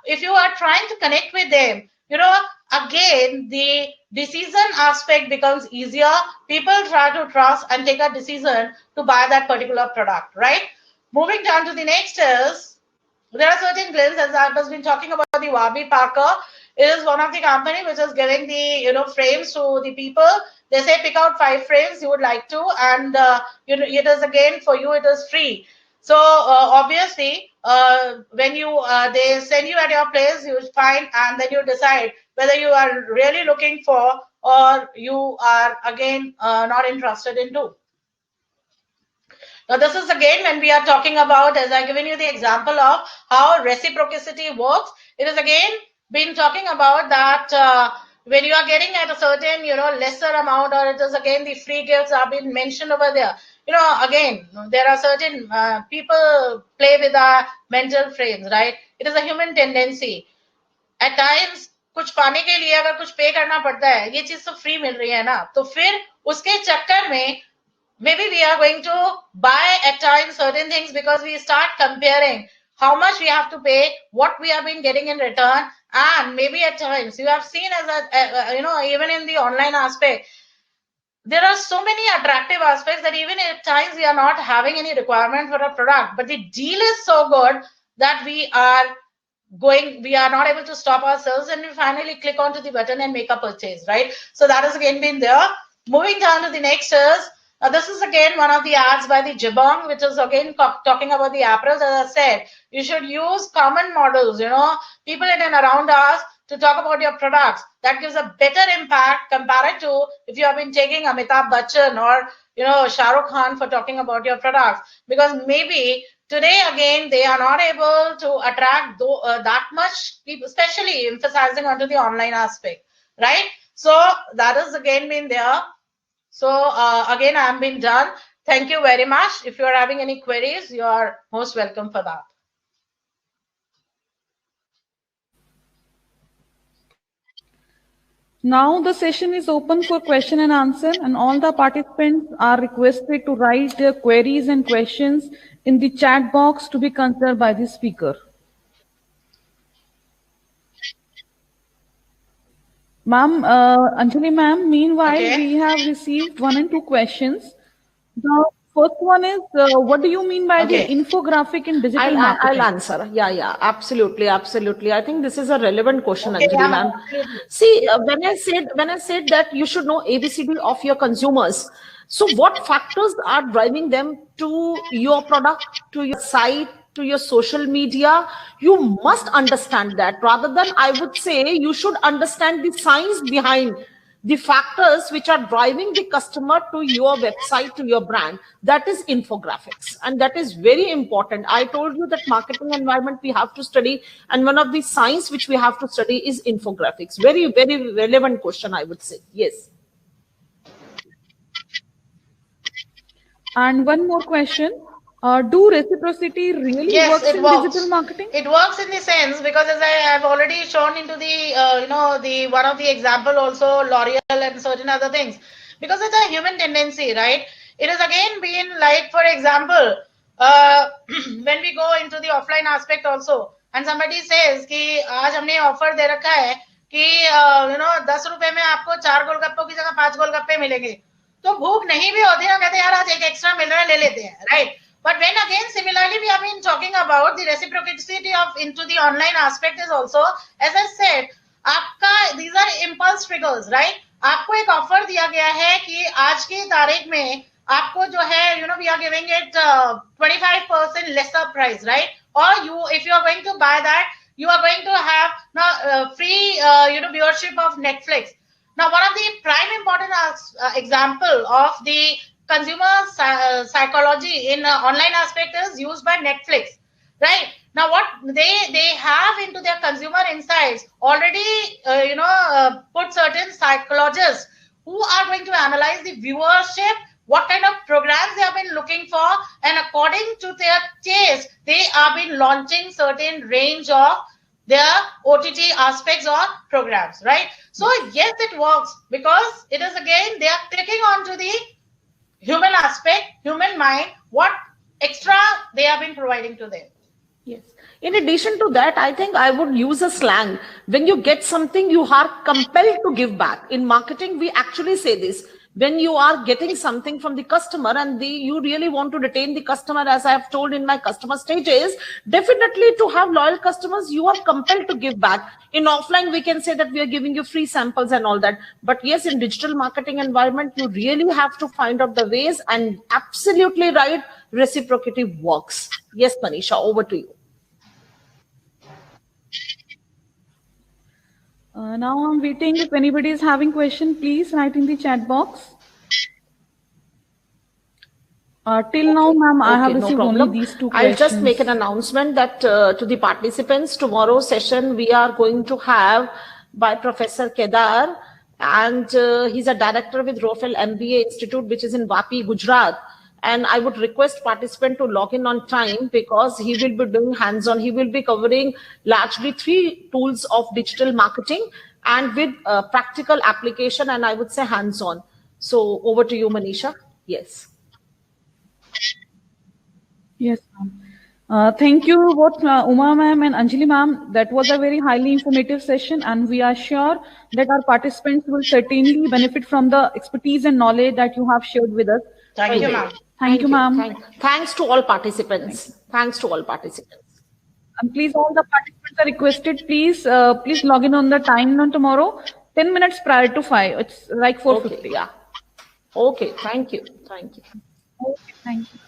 If you are trying to connect with them, again the decision aspect becomes easier. People try to trust and take a decision to buy that particular product, right? moving down to the next is, there are certain brands, as I was been talking about the Warby Parker. It is one of the company which is giving the frames to the people. They say pick out 5 frames you would like to, and it is again for you. It is free. So obviously, when you they send you at your place, you find, and then you decide whether you are really looking for, or you are again not interested into. Now, this is again when we are talking about, as I given you the example of how reciprocity works. It is again been talking about that when you are getting at a certain, lesser amount, or it is again the free gifts are being mentioned over there. Again, there are certain people play with our mental frames, right? It is a human tendency. At times, कुछ पाने के लिए अगर कुछ पे करना पड़ता है, ये चीज तो फ्री मिल रही है ना, तो फिर उसके चक्कर में maybe we are going to buy at times certain things because we start comparing how much we have to pay, what we have been getting in return, and maybe at times you have seen as even in the online aspect, there are so many attractive aspects that even at times we are not having any requirement for a product, but the deal is so good that we are not able to stop ourselves, and we finally click onto the button and make a purchase, right? So that has again been there. Moving down to the next is, this is again one of the ads by the Jabong, which is again talking about the apparel. As I said, you should use common models, people in and around us, to talk about your products. That gives a better impact compared to if you have been taking Amitabh Bachchan or Shah Rukh Khan for talking about your products, because maybe today again they are not able to attract that much people, especially emphasizing onto the online aspect, right? So that has again been there. So again, I have been done. Thank you very much. If you are having any queries, you are most welcome for that. Now the session is open for question and answer, and all the participants are requested to write their queries and questions in the chat box to be considered by the speaker. Ma'am, Anjali ma'am, meanwhile, we have received 1 and 2 questions. The first one is, what do you mean by the infographic in digital marketing? I'll answer. Yeah, absolutely. I think this is a relevant question, Anjali ma'am. See, when I said that you should know ABCD of your consumers, so what factors are driving them to your product, to your site, to your social media? You must understand that. Rather than, I would say, you should understand the science behind the factors which are driving the customer to your website, to your brand. That is infographics, and that is very important. I told you that marketing environment we have to study, and one of the science which we have to study is infographics. Very, very relevant question, I would say. Yes. And one more question. Do reciprocity really works in digital marketing? It works in the sense, because as I have already shown into the one of the example also, L'Oreal and certain other things, because it's a human tendency, right? It has again been like, for example, when we go into the offline aspect also, and somebody says कि आज हमने offer दे रखा है कि 10 रुपए में आपको 4 गोलगप्पों की जगह 5 गोलगप्पे मिलेंगे, तो भूख नहीं भी होती ना, कहते यार आज एक एक्स्ट्रा मिल रहा है, ले लेते हैं, right? But when again, similarly, we have been talking about the reciprocity of into the online aspect is also, as I said, these are impulse triggers, right? आपको एक ऑफर दिया गया है कि आज की तारीख में आपको जो है, we are giving it 25% lesser price, right? Or if you are going to buy that, you are going to have free, viewership of Netflix. Now, one of the prime important example of the consumer psychology in online aspect is used by Netflix, right? Now, what they have into their consumer insights already, put certain psychologists who are going to analyze the viewership, what kind of programs they have been looking for, and according to their taste, they have been launching certain range of their OTT aspects or programs, right? So yes, it works, because it is again, they are clicking onto the human aspect, human mind, what extra they have been providing to them. Yes. In addition to that, I think I would use a slang. When you get something, you are compelled to give back. In marketing, we actually say this. When you are getting something from the customer and you really want to retain the customer, as I have told in my customer stages, definitely to have loyal customers, you are compelled to give back. In offline, we can say that we are giving you free samples and all that. But yes, in digital marketing environment, you really have to find out the ways, and absolutely right, reciprocity works. Yes, Manisha, over to you. Now I'm waiting. If anybody is having question, please write in the chat box. Till now, ma'am, I have received only these two questions. I'll just make an announcement that to the participants, tomorrow's session we are going to have by Professor Kedar, and he's a director with Rofel MBA Institute, which is in Vapi, Gujarat. And I would request participant to log in on time, because he will be doing hands-on. He will be covering largely 3 tools of digital marketing, and with practical application, and I would say hands-on. So over to you, Manisha. Yes. Yes, ma'am. Thank you both Uma ma'am and Anjali ma'am. That was a very highly informative session, and we are sure that our participants will certainly benefit from the expertise and knowledge that you have shared with us. Thank you, ma'am. Thank you, ma'am. Thanks to all participants. Thanks to all participants. And please, all the participants are requested, please log in on the time on tomorrow, 10 minutes prior to 5. It's like 4:50. Okay, yeah. Okay, thank you. Thank you. Okay, thank you.